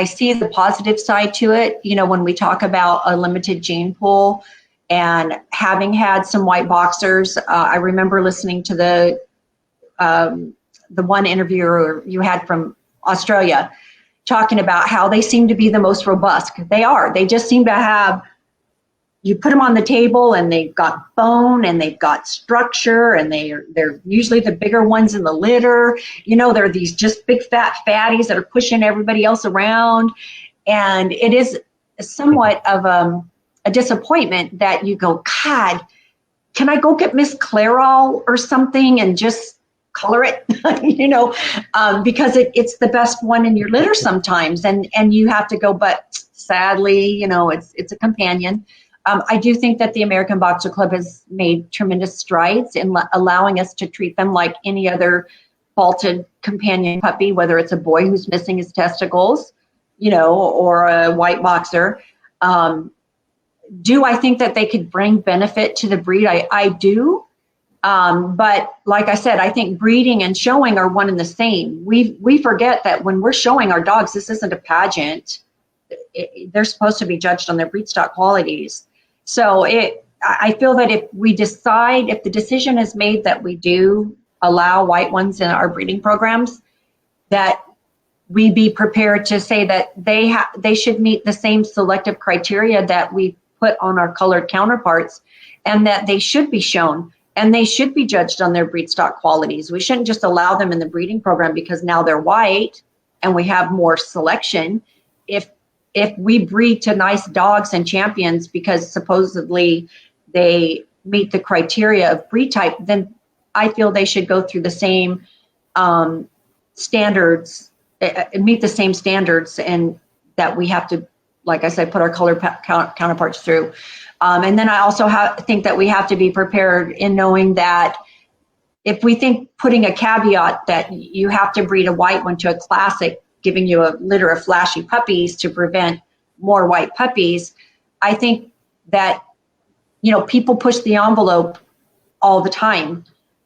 see the positive side to it. You know, when we talk about a limited gene pool and having had some white boxers, I remember listening to the one interviewer you had from Australia talking about how they seem to be the most robust. They are. They just seem to have, you put them on the table and they've got bone and they've got structure, and they're usually the bigger ones in the litter. You know, they're these just big fat fatties that are pushing everybody else around. And it is somewhat of a disappointment that you go, God, can I go get Miss Clairol or something and just color it, you know, because it's the best one in your litter sometimes. And you have to go, but sadly, you know, it's a companion. I do think that the American Boxer Club has made tremendous strides in allowing us to treat them like any other vaulted companion puppy, whether it's a boy who's missing his testicles, you know, or a white boxer. Do I think that they could bring benefit to the breed? I do. But like I said, I think breeding and showing are one and the same. We forget that when we're showing our dogs, this isn't a pageant. They're supposed to be judged on their breed stock qualities. So I feel that if the decision is made that we do allow white ones in our breeding programs, that we be prepared to say that they should meet the same selective criteria that we put on our colored counterparts, and that they should be shown and they should be judged on their breed stock qualities. We shouldn't just allow them in the breeding program because now they're white and we have more selection. If we breed to nice dogs and champions because supposedly they meet the criteria of breed type, then I feel they should go through the same standards, meet the same standards, and that we have to, like I said, put our color counterparts through. And then I also think that we have to be prepared in knowing that if we think putting a caveat that you have to breed a white one to a classic, giving you a litter of flashy puppies to prevent more white puppies, I think that, you know, people push the envelope all the time.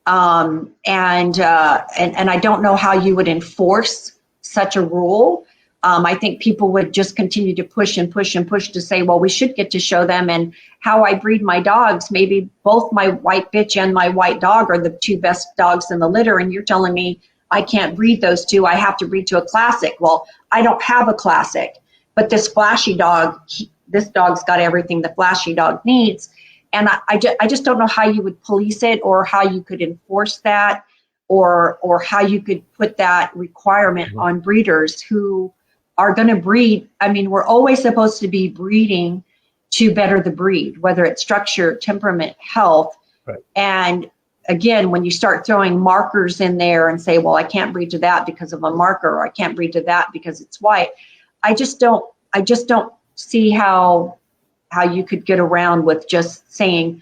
And I don't know how you would enforce such a rule. I think people would just continue to push and push and push to say, well, we should get to show them. And how I breed my dogs, maybe both my white bitch and my white dog are the two best dogs in the litter. And you're telling me I can't breed those two. I have to breed to a classic. Well, I don't have a classic, but this flashy dog, this dog's got everything the flashy dog needs. And I just don't know how you would police it, or how you could enforce that, or how you could put that requirement on breeders who are going to breed. I mean, we're always supposed to be breeding to better the breed, whether it's structure, temperament, health. Right. And again, when you start throwing markers in there and say, well, I can't breed to that because of a marker, or I can't breed to that because it's white. I just don't see how you could get around with just saying,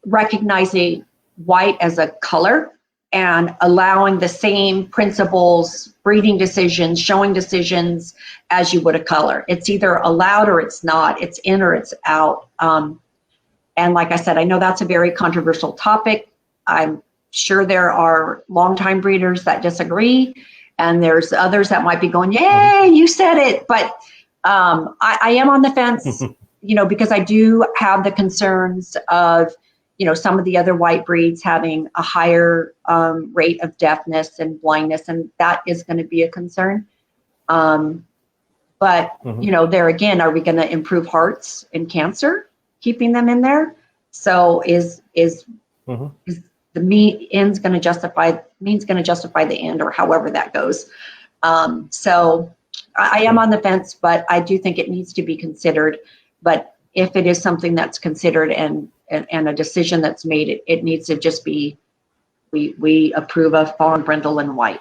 recognizing white as a color and allowing the same principles, breeding decisions, showing decisions as you would a color. It's either allowed or it's not. It's in or it's out. And like I said, I know that's a very controversial topic. I'm sure there are longtime breeders that disagree, and there's others that might be going, yay, you said it. But I am on the fence, because I do have the concerns of, some of the other white breeds having a higher rate of deafness and blindness, and that is going to be a concern. But, there again, are we going to improve hearts and cancer, keeping them in there? So is the means going to justify the end, or however that goes? So I am on the fence, but I do think it needs to be considered. But if it is something that's considered and a decision that's made, it needs to just be, we approve of fawn, brindle, and white,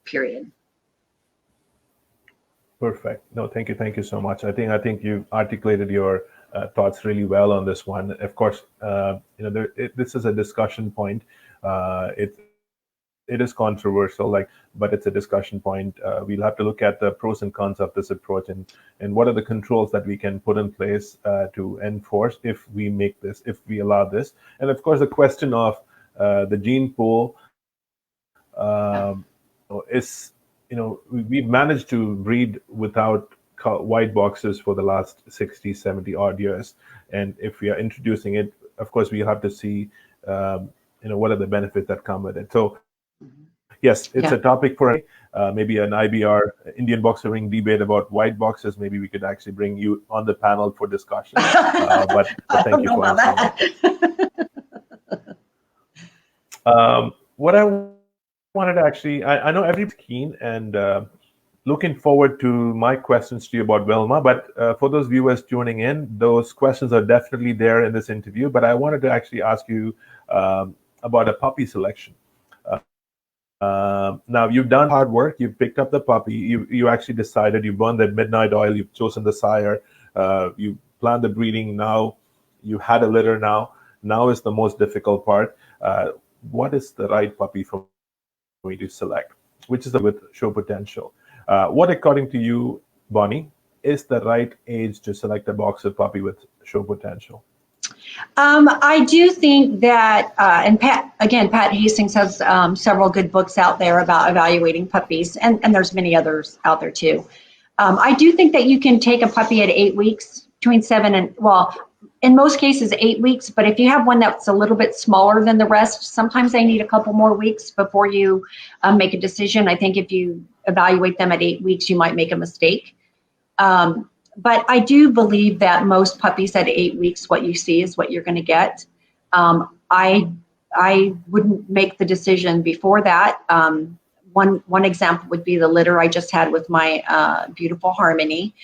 period. Perfect. No, thank you so much. I think you articulated your thoughts really well on this one. Of course, this is a discussion point. It is controversial, but it's a discussion point. We'll have to look at the pros and cons of this approach, and what are the controls that we can put in place to enforce if we allow this. And of course, the question of the gene pool is, we've managed to breed without white boxers for the last 60, 70 odd years. And if we are introducing it, of course, we have to see, what are the benefits that come with it. So yes, it's a topic for maybe an IBR, Indian boxer ring debate about white boxers. Maybe we could actually bring you on the panel for discussion. But thank you for answering that. What I wanted to actually, I know everybody's keen and looking forward to my questions to you about Wilma. But for those viewers tuning in, those questions are definitely there in this interview. But I wanted to actually ask you about a puppy selection. Now you've done hard work. You've picked up the puppy. You actually decided. You burned the midnight oil. You've chosen the sire. You planned the breeding. Now you had a litter. Now is the most difficult part. What is the right puppy for me to select? Which is with show potential. What, according to you, Bonnie, is the right age to select a boxer puppy with show potential? I do think that, and Pat Hastings has several good books out there about evaluating puppies, and there's many others out there too. I do think that you can take a puppy at 8 weeks, between 7 and, well, in most cases 8 weeks, but if you have one that's a little bit smaller than the rest, sometimes they need a couple more weeks before you make a decision. I think if you evaluate them at 8 weeks, you might make a mistake. But I do believe that most puppies at 8 weeks, what you see is what you're going to get. I wouldn't make the decision before that. One example would be the litter I just had with my beautiful Harmony.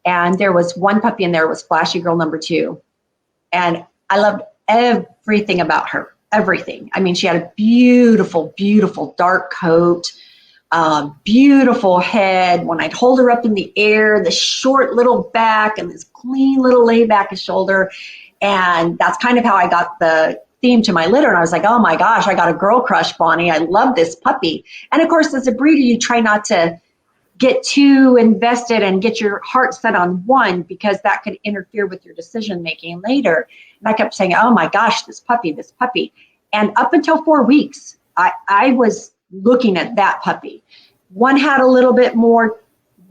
And there was one puppy in there, was Flashy Girl number 2. And I loved everything about her, everything. I mean, she had a beautiful, beautiful dark coat, beautiful head. When I'd hold her up in the air, the short little back and this clean little lay back shoulder. And that's kind of how I got the theme to my litter. And I was like, oh my gosh, I got a girl crush, Bonnie. I love this puppy. And of course, as a breeder, you try not to get too invested and get your heart set on one, because that could interfere with your decision making later. And I kept saying, oh my gosh, this puppy. And up until 4 weeks, I was looking at that puppy. One had a little bit more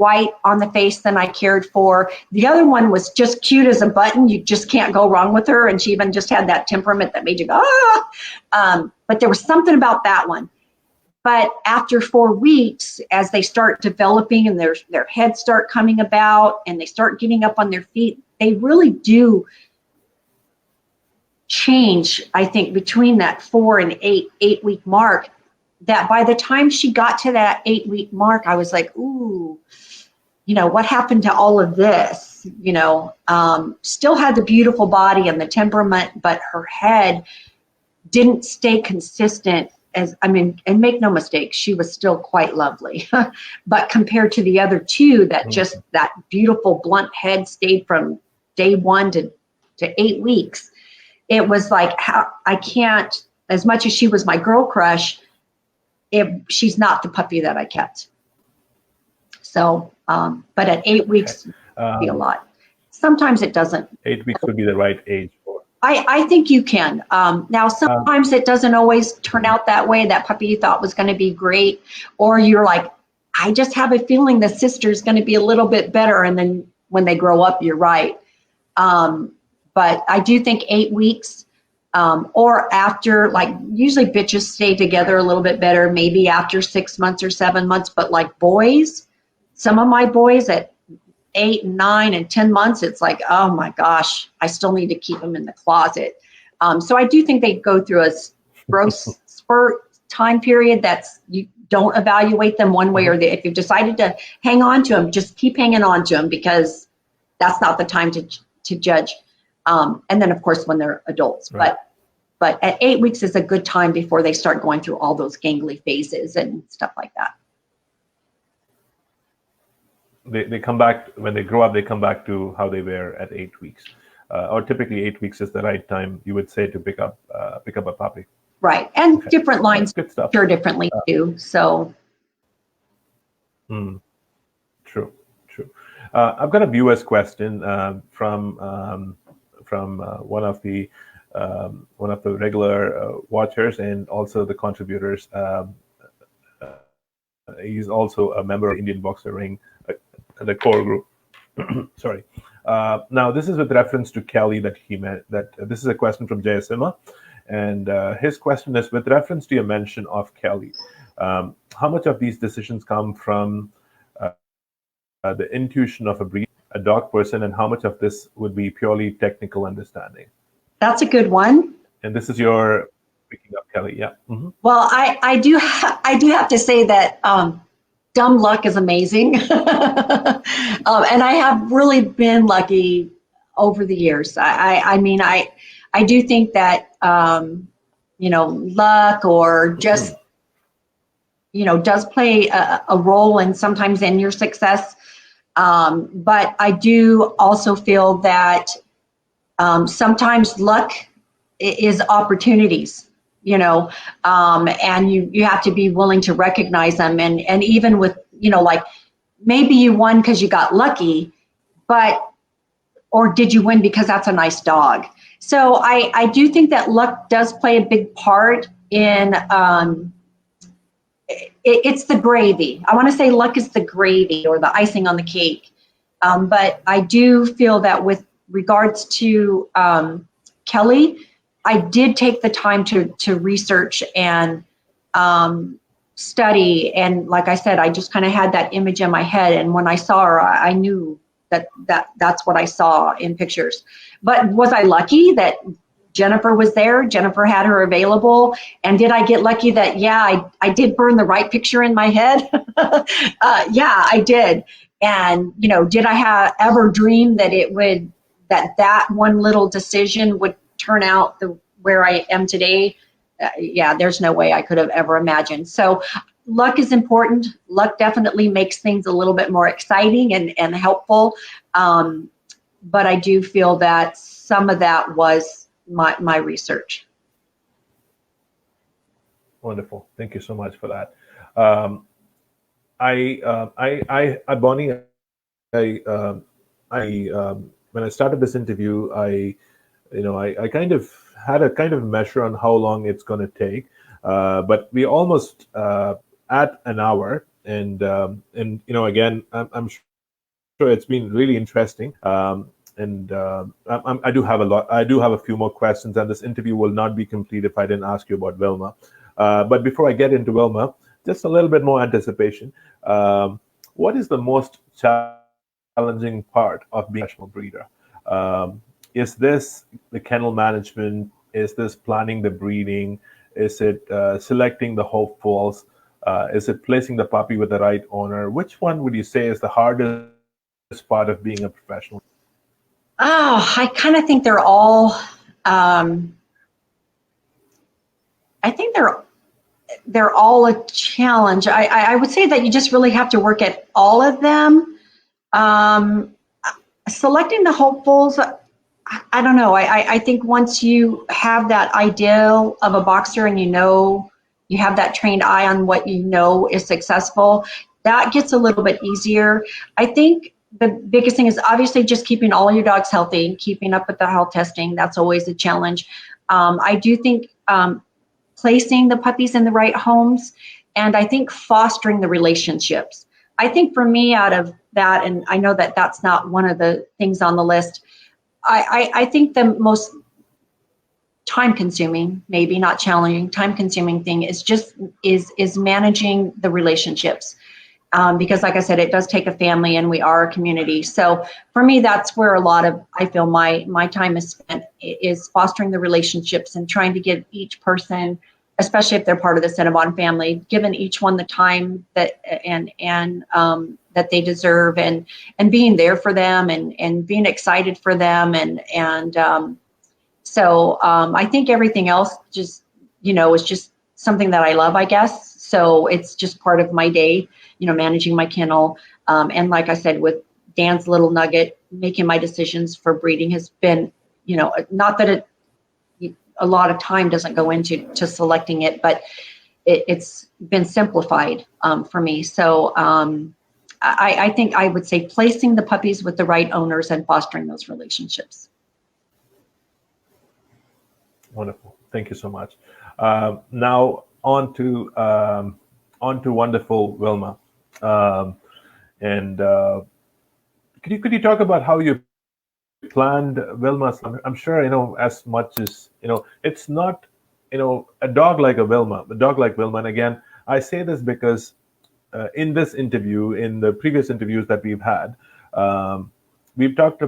white on the face than I cared for. The other one was just cute as a button. You just can't go wrong with her. And she even just had that temperament that made you go, ah. But there was something about that one. But after 4 weeks, as they start developing and their heads start coming about and they start getting up on their feet, they really do change, I think, between that 4 and 8 week mark, that by the time she got to that 8 week mark, I was like, ooh, what happened to all of this? Still had the beautiful body and the temperament, but her head didn't stay consistent and make no mistake, she was still quite lovely. But compared to the other two, that beautiful blunt head stayed from day 1 to 8 weeks. It was like, I can't, as much as she was my girl crush, she's not the puppy that I kept. So, but at 8 weeks, it'd be a lot. Sometimes it doesn't. 8 weeks would be the right age for. I think you can. Now, sometimes it doesn't always turn out that way. That puppy you thought was going to be great, or you're like, I just have a feeling the sister's going to be a little bit better. And then when they grow up, you're right. But I do think 8 weeks or after, like usually bitches stay together a little bit better, maybe after 6 months or 7 months. But like boys, some of my boys at 8, 9, and 10 months, it's like, oh my gosh, I still need to keep them in the closet. So I do think they go through a growth spurt time period that's, you don't evaluate them one way or the other. If you've decided to hang on to them, just keep hanging on to them, because that's not the time to judge. And then of course when they're adults, right. But at 8 weeks is a good time before they start going through all those gangly phases and stuff like that. They come back, when they grow up, they come back to how they were at 8 weeks. Or typically 8 weeks is the right time, you would say, to pick up a puppy. Right. And okay. Different lines cure differently too. So. True. I've got a viewer's question from one of the regular watchers and also the contributors. He's also a member of Indian Boxer Ring, the core group. Sorry. Now, this is with reference to Kelly that he meant. This is a question from Jayasima, and his question is with reference to your mention of Kelly. How much of these decisions come from the intuition of a dog person, and how much of this would be purely technical understanding? That's a good one. And this is your picking up Kelly, yeah. Mm-hmm. Well, I do have to say that dumb luck is amazing, and I have really been lucky over the years. I mean, I do think that luck or just does play a role in sometimes in your success. But I do also feel that sometimes luck is opportunities, and you have to be willing to recognize them. And even with, like maybe you won because you got lucky, or did you win because that's a nice dog? So I do think that luck does play a big part in, it's the gravy. I want to say luck is the gravy or the icing on the cake. But I do feel that with regards to Kelly, I did take the time to research and study. And like I said, I just kind of had that image in my head. And when I saw her, I knew that's what I saw in pictures. But was I lucky that Jennifer was there? Jennifer had her available. And did I get lucky that, I did burn the right picture in my head? Yeah, I did. And, did I ever dream that that one little decision would turn out where I am today? Yeah, there's no way I could have ever imagined. So luck is important. Luck definitely makes things a little bit more exciting and helpful. But I do feel that some of that was my research. Wonderful. Thank you so much for that. Bonnie, when I started this interview, I kind of had a kind of measure on how long it's going to take, but we almost at an hour. Again, I'm sure it's been really interesting. I do have a lot. I do have a few more questions, and this interview will not be complete if I didn't ask you about Wilma. But before I get into Wilma, just a little bit more anticipation. What is the most challenging part of being a professional breeder? Is this the kennel management? Is this planning the breeding? Is it selecting the hopefuls? Is it placing the puppy with the right owner? Which one would you say is the hardest part of being a professional? Oh, I kind of think they're all. I think they're all a challenge. I would say that you just really have to work at all of them. Selecting the hopefuls, I don't know. I think once you have that ideal of a boxer and you have that trained eye on what you know is successful, that gets a little bit easier. I think the biggest thing is obviously just keeping all your dogs healthy, keeping up with the health testing. That's always a challenge. I do think placing the puppies in the right homes, and I think fostering the relationships. I think for me, out of that, and I know that that's not one of the things on the list, I think the most time-consuming, maybe not challenging, time-consuming thing is managing the relationships. Because like I said, it does take a family and we are a community. So for me, that's where a lot of, I feel my time is spent, is fostering the relationships and trying to give each person, especially if they're part of the CinniBon family, giving each one the time that that they deserve, and being there for them and being excited for them. So I think everything else just, is just something that I love, I guess. So it's just part of my day, managing my kennel. And like I said, with Dan's little nugget, making my decisions for breeding has been, not that a lot of time doesn't go into selecting it, but it's been simplified for me. So I think I would say placing the puppies with the right owners and fostering those relationships. Wonderful. Thank you so much. Now on to wonderful Wilma. Could you talk about how you planned Wilma's? I'm sure, as much as, it's not, a dog like Wilma, and again, I say this because in this interview, in the previous interviews that we've had, we've talked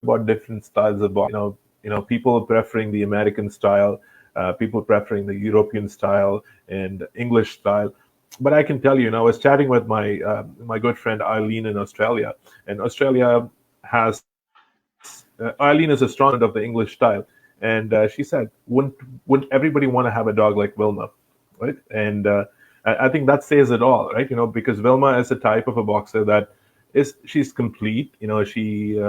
about different styles of dog. People preferring the American style, people preferring the European style and English style. But I can tell you, I was chatting with my good friend Eileen in Australia, and Australia has Eileen is a strong fan of the English style, and she said, "Wouldn't everybody want to have a dog like Wilma?" Right? And I think that says it all, right? Because Wilma is a type of a boxer she's complete. She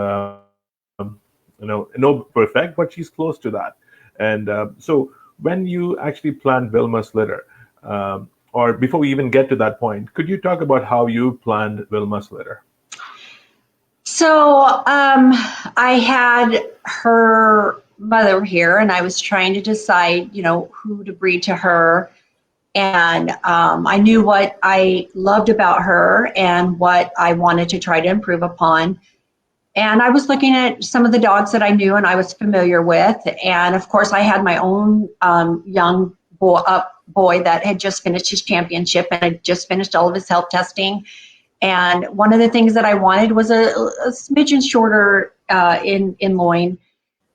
no perfect, but she's close to that. And so when you actually planned Wilma's litter, or before we even get to that point, could you talk about how you planned Wilma's litter? So I had her mother here, and I was trying to decide, who to breed to her. And I knew what I loved about her and what I wanted to try to improve upon. And I was looking at some of the dogs that I knew and I was familiar with. And of course, I had my own young boy that had just finished his championship and had just finished all of his health testing. And one of the things that I wanted was a smidgen shorter in loin.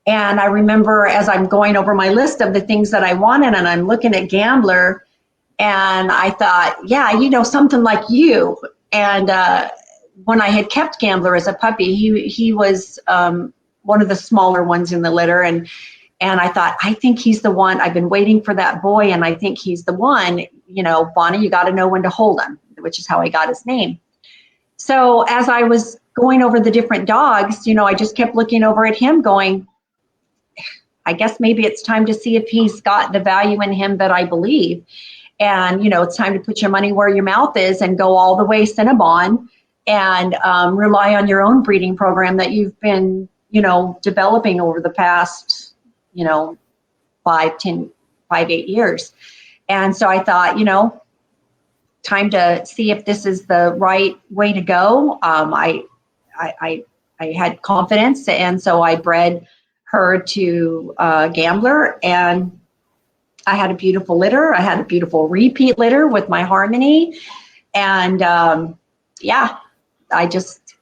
And I remember as I'm going over my list of the things that I wanted, and I'm looking at Gambler, and I thought, yeah, something like you. And when I had kept Gambler as a puppy, he was one of the smaller ones in the litter. And I thought, I think he's the one. I've been waiting for that boy, and I think he's the one. Bonnie, you got to know when to hold him, which is how I got his name. So as I was going over the different dogs, I just kept looking over at him going, I guess maybe it's time to see if he's got the value in him that I believe. And, it's time to put your money where your mouth is and go all the way CinniBon and rely on your own breeding program that you've been, developing over the past, 5, 8 years. And so I thought, time to see if this is the right way to go. I had confidence, and so I bred her to Gambler, and I had a beautiful litter. I had a beautiful repeat litter with my Harmony, and yeah, I just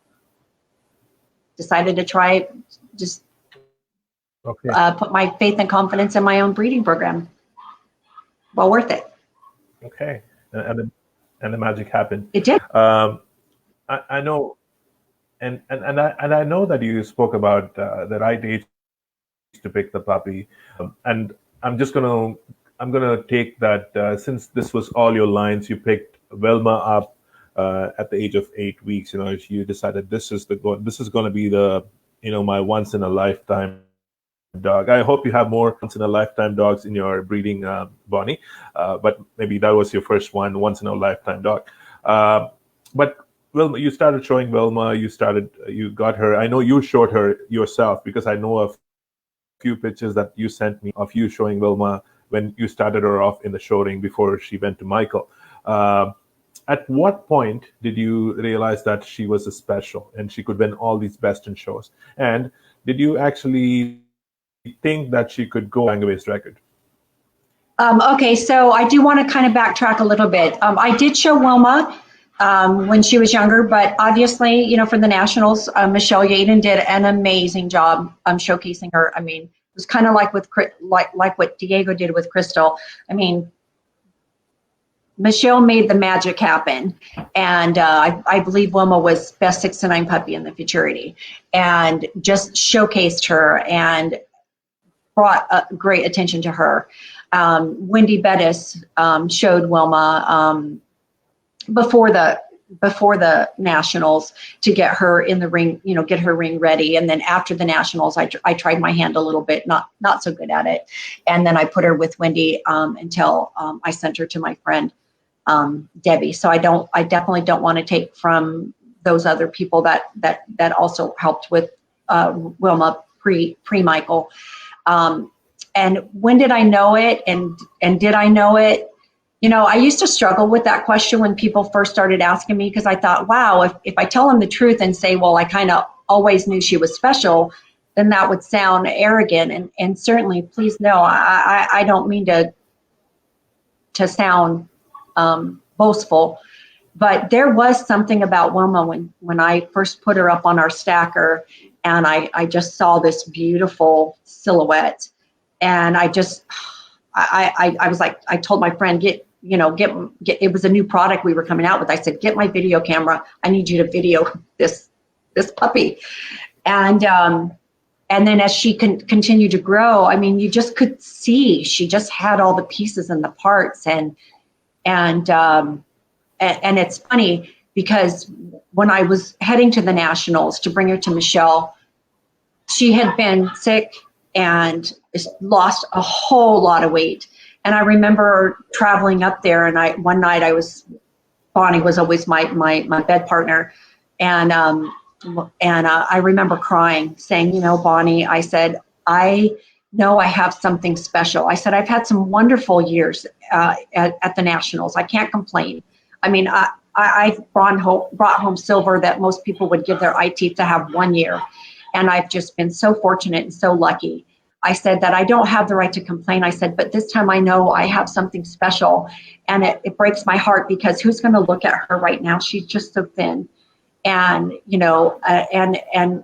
decided to try, just put my faith and confidence in my own breeding program. Well worth it. Okay, and the magic happened. It did. I know, and I know that you spoke about the right age to pick the puppy, and I'm gonna take that since this was all your lines, you picked Wilma up at the age of 8 weeks. You decided this is going to be the my once in a lifetime dog. I hope you have more once in a lifetime dogs in your breeding, Bonnie, but maybe that was your first once in a lifetime dog. But Wilma, you started showing Wilma. You got her. I know you showed her yourself because I know of few pictures that you sent me of you showing Wilma when you started her off in the show ring before she went to Michael. At what point did you realize that she was a special and she could win all these best in shows? And did you actually think that she could go Bangaway's record? Okay, so I do want to kind of backtrack a little bit. I did show Wilma when she was younger, but obviously, for the Nationals, Michelle Yaden did an amazing job showcasing her. I mean, it was kind of like what Diego did with Crystal. I mean, Michelle made the magic happen, and I believe Wilma was best 6 to 9 puppy in the futurity, and just showcased her and brought great attention to her. Wendy Bettis showed Wilma before the Nationals to get her in the ring, get her ring ready. And then after the Nationals, I tried my hand a little bit, not so good at it. And then I put her with Wendy until I sent her to my friend, Debbie. So I definitely don't want to take from those other people that also helped with Wilma pre-Michael. And when did I know it? And did I know it? I used to struggle with that question when people first started asking me, because I thought, wow, if I tell them the truth and say, well, I kind of always knew she was special, then that would sound arrogant. And certainly, please know, I don't mean to sound boastful, but there was something about Wilma when I first put her up on our stacker, and I just saw this beautiful silhouette, and I was like, I told my friend, get, it was a new product we were coming out with. I said, get my video camera. I need you to video this puppy. And then as she continued to grow, I mean, you just could see, she just had all the pieces and the parts. And it's funny because when I was heading to the Nationals to bring her to Michelle, she had been sick and lost a whole lot of weight. And I remember traveling up there, and one night Bonnie was always my bed partner, and I remember crying, saying, Bonnie, I said, I know I have something special. I said, I've had some wonderful years at the Nationals. I can't complain. I mean, I brought home silver that most people would give their eye teeth to have 1 year. And I've just been so fortunate and so lucky. I said that I don't have the right to complain. I said, but this time I know I have something special. And it breaks my heart, because who's going to look at her right now? She's just so thin. And, and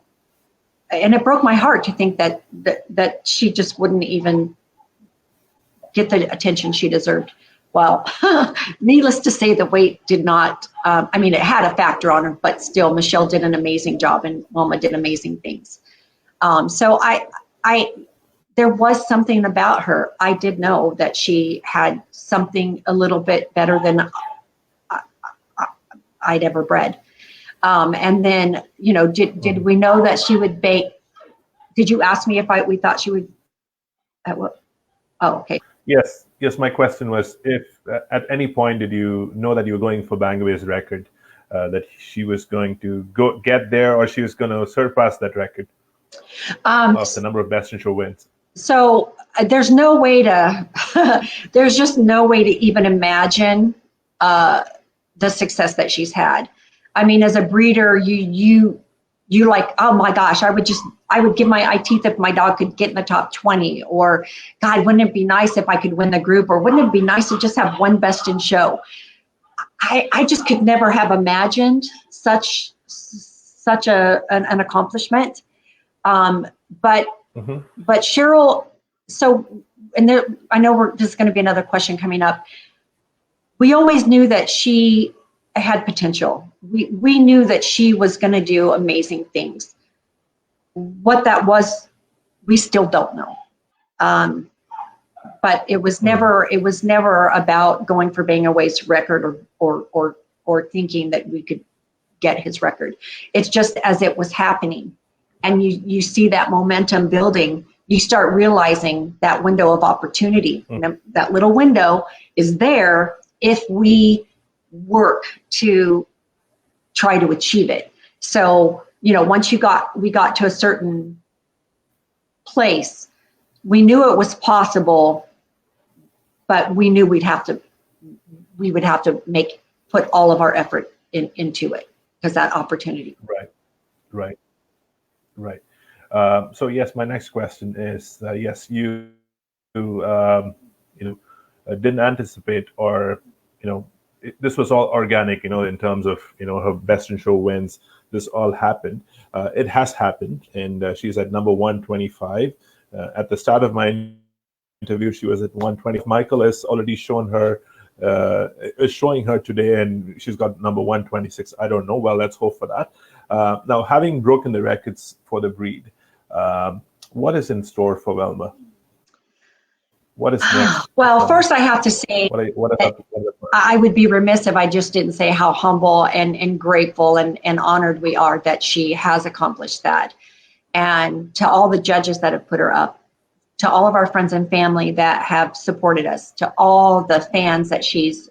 it broke my heart to think that she just wouldn't even get the attention she deserved. Well, needless to say, the weight did not, it had a factor on her, but still, Michelle did an amazing job, and Wilma did amazing things. So there was something about her. I did know that she had something a little bit better than I'd ever bred. And then, did we know that she would bake? Did you ask me if we thought she would? Oh, okay. Yes. My question was, if at any point did you know that you were going for Bangaway's record, that she was going to get there, or she was going to surpass that record of the number of best in show wins? So there's no way to, there's just no way to even imagine the success that she's had. I mean, as a breeder, you like, oh my gosh, I would give my eye teeth if my dog could get in the top 20, or God, wouldn't it be nice if I could win the group, or wouldn't it be nice to just have one best in show? I just could never have imagined such an accomplishment. But Cheryl, so, and there, I know there's going to be another question coming up. We always knew that she had potential. We knew that she was going to do amazing things. What that was, we still don't know. But it was never about going for Bang Away's record or thinking that we could get his record. It's just as it was happening, and you see that momentum building, you start realizing that window of opportunity. That little window is there if we work to try to achieve it. So, once we got to a certain place, we knew it was possible, but we knew we would have to put all of our effort into it, because that opportunity. Right. So yes, my next question is, yes, you didn't anticipate, or this was all organic, in terms of her best in show wins. This all happened. It has happened, and she's at number 125. At the start of my interview, she was at 120. Michael has already shown her, is showing her today, and she's got number 126. I don't know. Well, let's hope for that. Now, having broken the records for the breed, what is in store for Wilma? What is next? Well, first I have to say, I would be remiss if I just didn't say how humble and grateful and honored we are that she has accomplished that. And to all the judges that have put her up, to all of our friends and family that have supported us, to all the fans that she's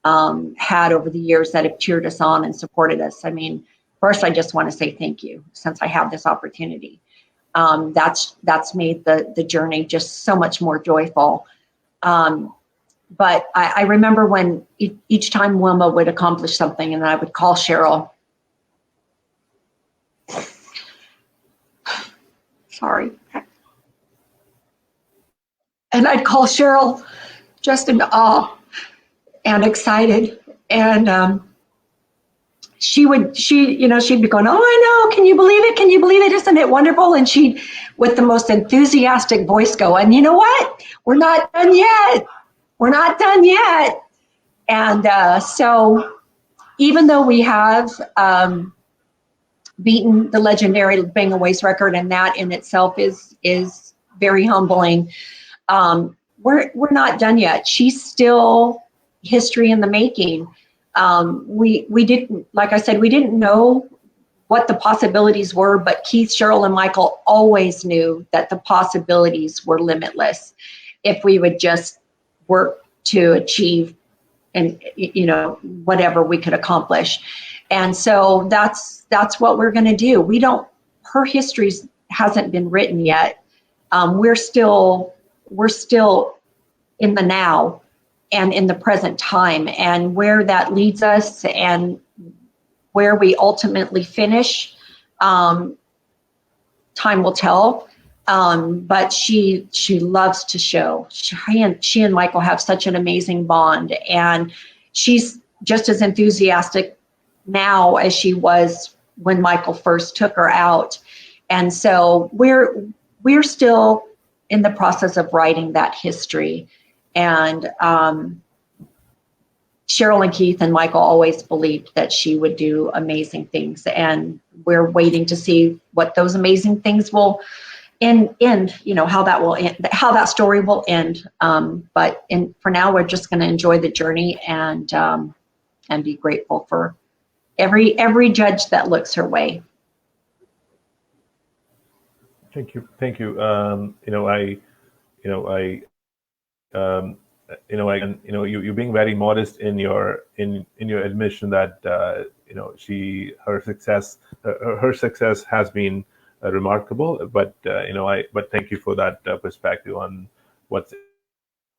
had over the years that have cheered us on and supported us. I mean, first, I just want to say thank you, since I have this opportunity. That's made the journey just so much more joyful. But I remember when each time Wilma would accomplish something, and I would call Cheryl. Sorry. And I'd call Cheryl just in awe and excited. And she'd be going, oh, I know, can you believe it? Can you believe it? Isn't it wonderful? And she'd, with the most enthusiastic voice, go, and you know what? We're not done yet. We're not done yet. And so even though we have beaten the legendary Bang Away's record, and that in itself is very humbling, we're not done yet. She's still history in the making. We didn't, like I said, we didn't know what the possibilities were, but Keith, Cheryl, and Michael always knew that the possibilities were limitless if we would just work to achieve and whatever we could accomplish. And so that's what we're going to do. Her history hasn't been written yet. We're still in the now and in the present time, and where that leads us and where we ultimately finish, time will tell. But she loves to show. She and Michael have such an amazing bond, and she's just as enthusiastic now as she was when Michael first took her out. And so we're still in the process of writing that history. And Cheryl and Keith and Michael always believed that she would do amazing things, and we're waiting to see what those amazing things will end. How that will end, how that story will end. But for now, we're just going to enjoy the journey and be grateful for every judge that looks her way. Thank you. You being very modest in your admission that her success has been remarkable, but thank you for that perspective on what's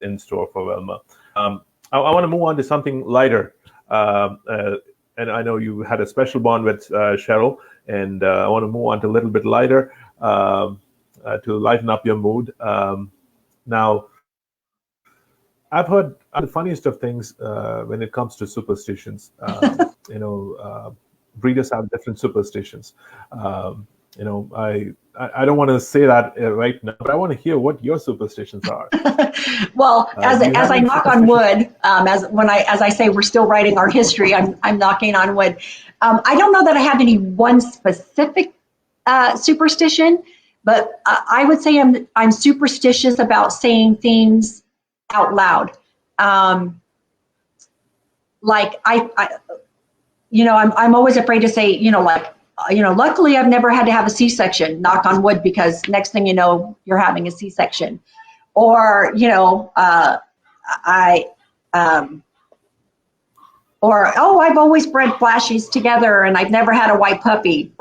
in store for Wilma. I want to move on to something lighter. And I know you had a special bond with Cheryl, and I want to move on to a little bit lighter to lighten up your mood. Now, I've heard the funniest of things when it comes to superstitions. Breeders have different superstitions. I don't want to say that right now, but I want to hear what your superstitions are. Well, as Do you have I any knock on superstitions? wood, as I say, we're still writing our history. I'm knocking on wood. I don't know that I have any one specific superstition, but I would say I'm superstitious about saying things out loud. Like I'm always afraid to say, luckily I've never had to have a C-section, knock on wood, because next thing you know, you're having a C-section. Or, I've always bred flashies together and I've never had a white puppy.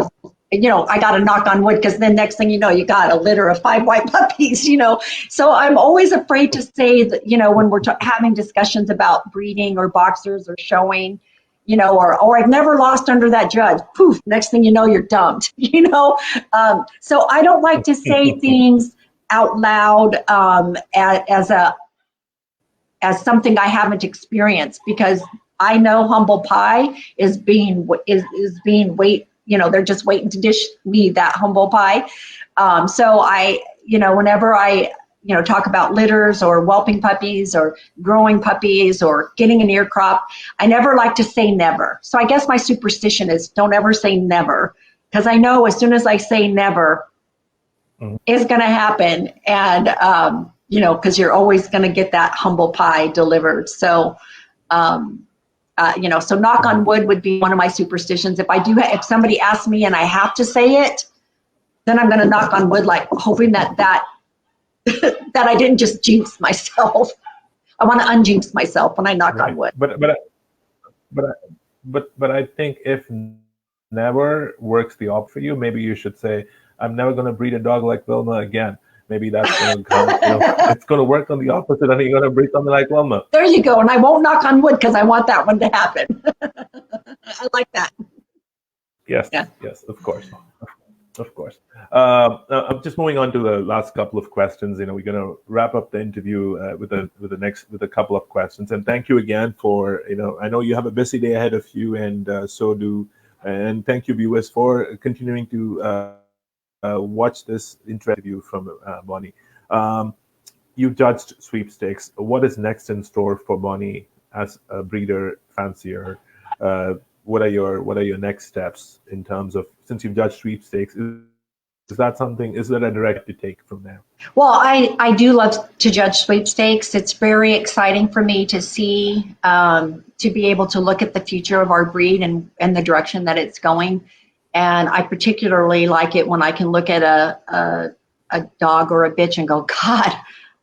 I got to knock on wood, because then next thing you know, you got a litter of 5 white puppies, So I'm always afraid to say that, when we're having discussions about breeding or boxers or showing, or I've never lost under that judge. Poof, next thing you know, you're dumped, So I don't like to say things out loud as something I haven't experienced, because I know humble pie is being they're just waiting to dish me that humble pie. So whenever I talk about litters or whelping puppies or growing puppies or getting an ear crop, I never like to say never. So I guess my superstition is don't ever say never, because I know as soon as I say never, it's going to happen. And, because you're always going to get that humble pie delivered. So, so knock on wood would be one of my superstitions. If somebody asks me and I have to say it, then I'm going to knock on wood, like hoping that I didn't just jinx myself. I want to unjinx myself when I knock on wood. But I think if never works the opposite for you, maybe you should say, I'm never going to breed a dog like Wilma again. Maybe that's going to it's going to work on the opposite, and you're going to breed something like Wilma. There you go. And I won't knock on wood, because I want that one to happen. I like that. Yes, yeah. Yes, of course. Of course. I'm just moving on to the last couple of questions. We're going to wrap up the interview with a couple of questions. And thank you again for, I know you have a busy day ahead of you, and and thank you, viewers, for continuing to watch this interview from Bonnie. You judged sweepstakes. What is next in store for Bonnie as a breeder, fancier? What are your next steps in terms of, since you've judged sweepstakes? Is that a direct to take from there? Well, I do love to judge sweepstakes. It's very exciting for me to see, to be able to look at the future of our breed and the direction that it's going. And I particularly like it when I can look at a dog or a bitch and go, God,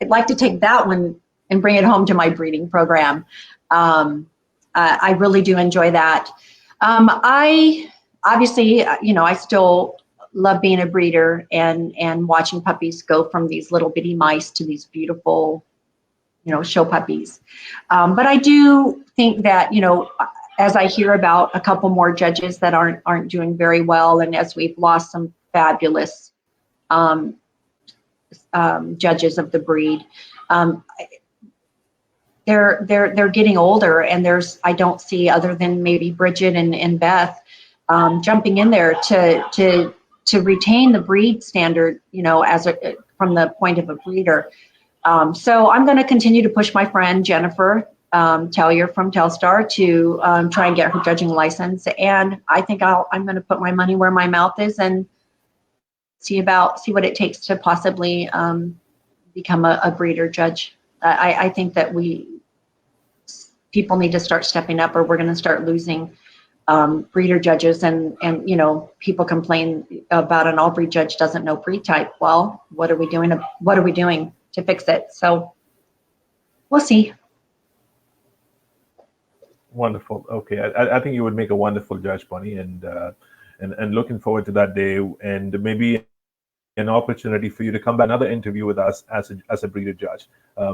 I'd like to take that one and bring it home to my breeding program. I really do enjoy that. I obviously, I still love being a breeder and watching puppies go from these little bitty mice to these beautiful, show puppies. But I do think that, as I hear about a couple more judges that aren't doing very well, and as we've lost some fabulous judges of the breed, they're getting older, and I don't see, other than maybe Bridget and Beth, jumping in there to retain the breed standard, from the point of a breeder. So I'm going to continue to push my friend Jennifer Tellier from Telstar to try and get her judging license, and I think I'm going to put my money where my mouth is and see what it takes to possibly become a breeder judge. I think that people need to start stepping up, or we're going to start losing breeder judges, and people complain about an all breed judge doesn't know breed type. Well, what are we doing to fix it? So we'll see. Wonderful. Okay, I think you would make a wonderful judge, Bonnie, and looking forward to that day, and maybe an opportunity for you to come back another interview with us as a breeder judge.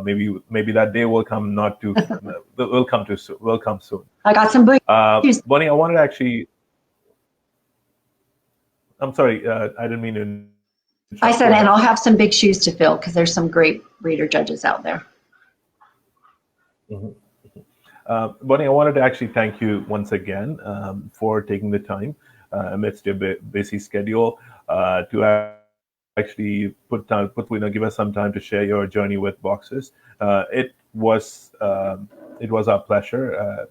Maybe that day will come not too will come too soon. Will come soon. I got some books. Bonnie, I wanted to actually. I'm sorry, I didn't mean to. I said, and I'll have some big shoes to fill because there's some great breeder judges out there. Mm-hmm. Bonnie, I wanted to actually thank you once again for taking the time amidst your busy schedule to actually give us some time to share your journey with boxers. It was our pleasure,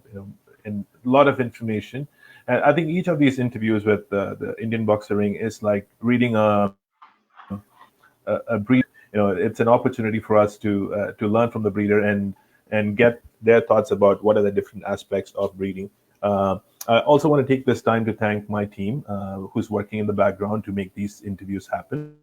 and a lot of information. And I think each of these interviews with the Indian Boxer Ring is like reading a breed. It's an opportunity for us to learn from the breeder and get their thoughts about what are the different aspects of breeding. I also want to take this time to thank my team who's working in the background to make these interviews happen.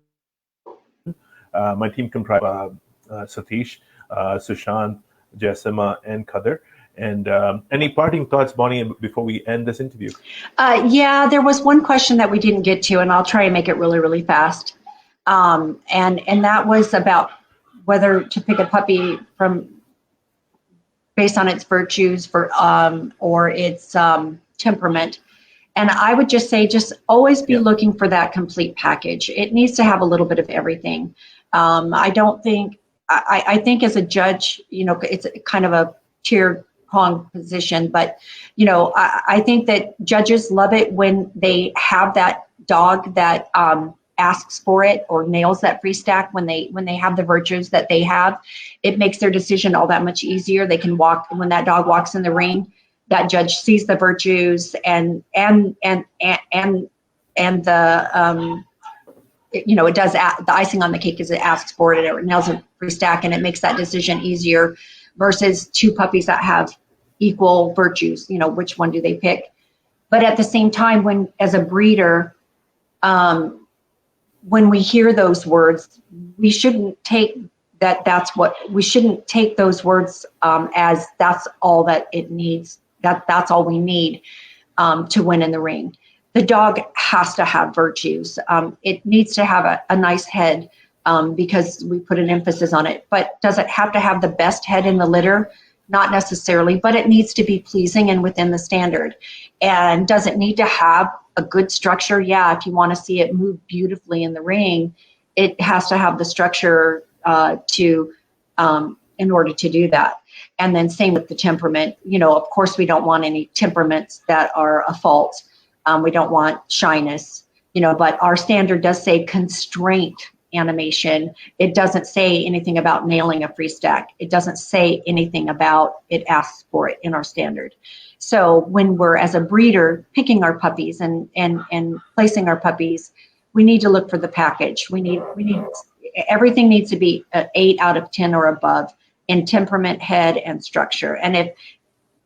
My team comprises Satish, Sushant, Jasima, and Kadir. And any parting thoughts, Bonnie, before we end this interview? Yeah, there was one question that we didn't get to, and I'll try and make it really, really fast. And that was about whether to pick a puppy based on its virtues or its temperament. And I would just say, just always be looking for that complete package. It needs to have a little bit of everything. I think as a judge, it's kind of a tier-pronged position, but, I think that judges love it when they have that dog that asks for it or nails that free stack when they have the virtues that they have. It makes their decision all that much easier. They can walk, when that dog walks in the ring, that judge sees the virtues and the it does the icing on the cake is it asks for it or it nails a free stack, and it makes that decision easier versus two puppies that have equal virtues. Which one do they pick? But at the same time, as a breeder, when we hear those words, we shouldn't take we shouldn't take those words as that's all that it needs. That's all we need to win in the ring. The dog has to have virtues. It needs to have a nice head because we put an emphasis on it. But does it have to have the best head in the litter? Not necessarily, but it needs to be pleasing and within the standard. And does it need to have a good structure? Yeah, if you want to see it move beautifully in the ring, it has to have the structure in order to do that. And then same with the temperament. Of course, we don't want any temperaments that are a fault. We don't want shyness, but our standard does say constraint animation. It doesn't say anything about nailing a free stack. It doesn't say anything about it asks for it in our standard. So when we're, as a breeder, picking our puppies and placing our puppies, we need to look for the package. We need everything needs to be an 8 out of 10 or above in temperament, head, and structure. And if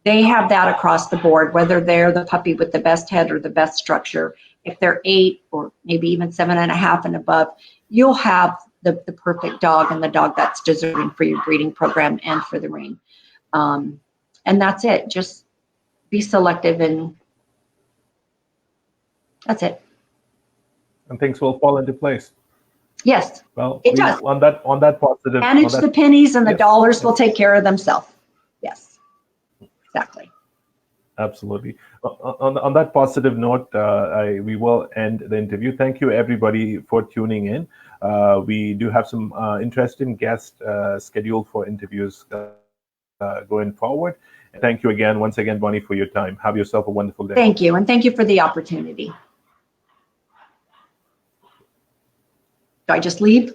they have that across the board, whether they're the puppy with the best head or the best structure, if they're 8 or maybe even 7.5 and above, you'll have the perfect dog and the dog that's deserving for your breeding program and for the ring. And that's it. Just be selective, and that's it. And things will fall into place. Yes, well, it does. On that positive, manage the pennies and the dollars will take care of themselves. Yes, exactly. Absolutely. On that positive note, we will end the interview. Thank you, everybody, for tuning in. We do have some interesting guests scheduled for interviews going forward. Thank you again, once again, Bonnie, for your time. Have yourself a wonderful day. Thank you, and thank you for the opportunity. Do I just leave?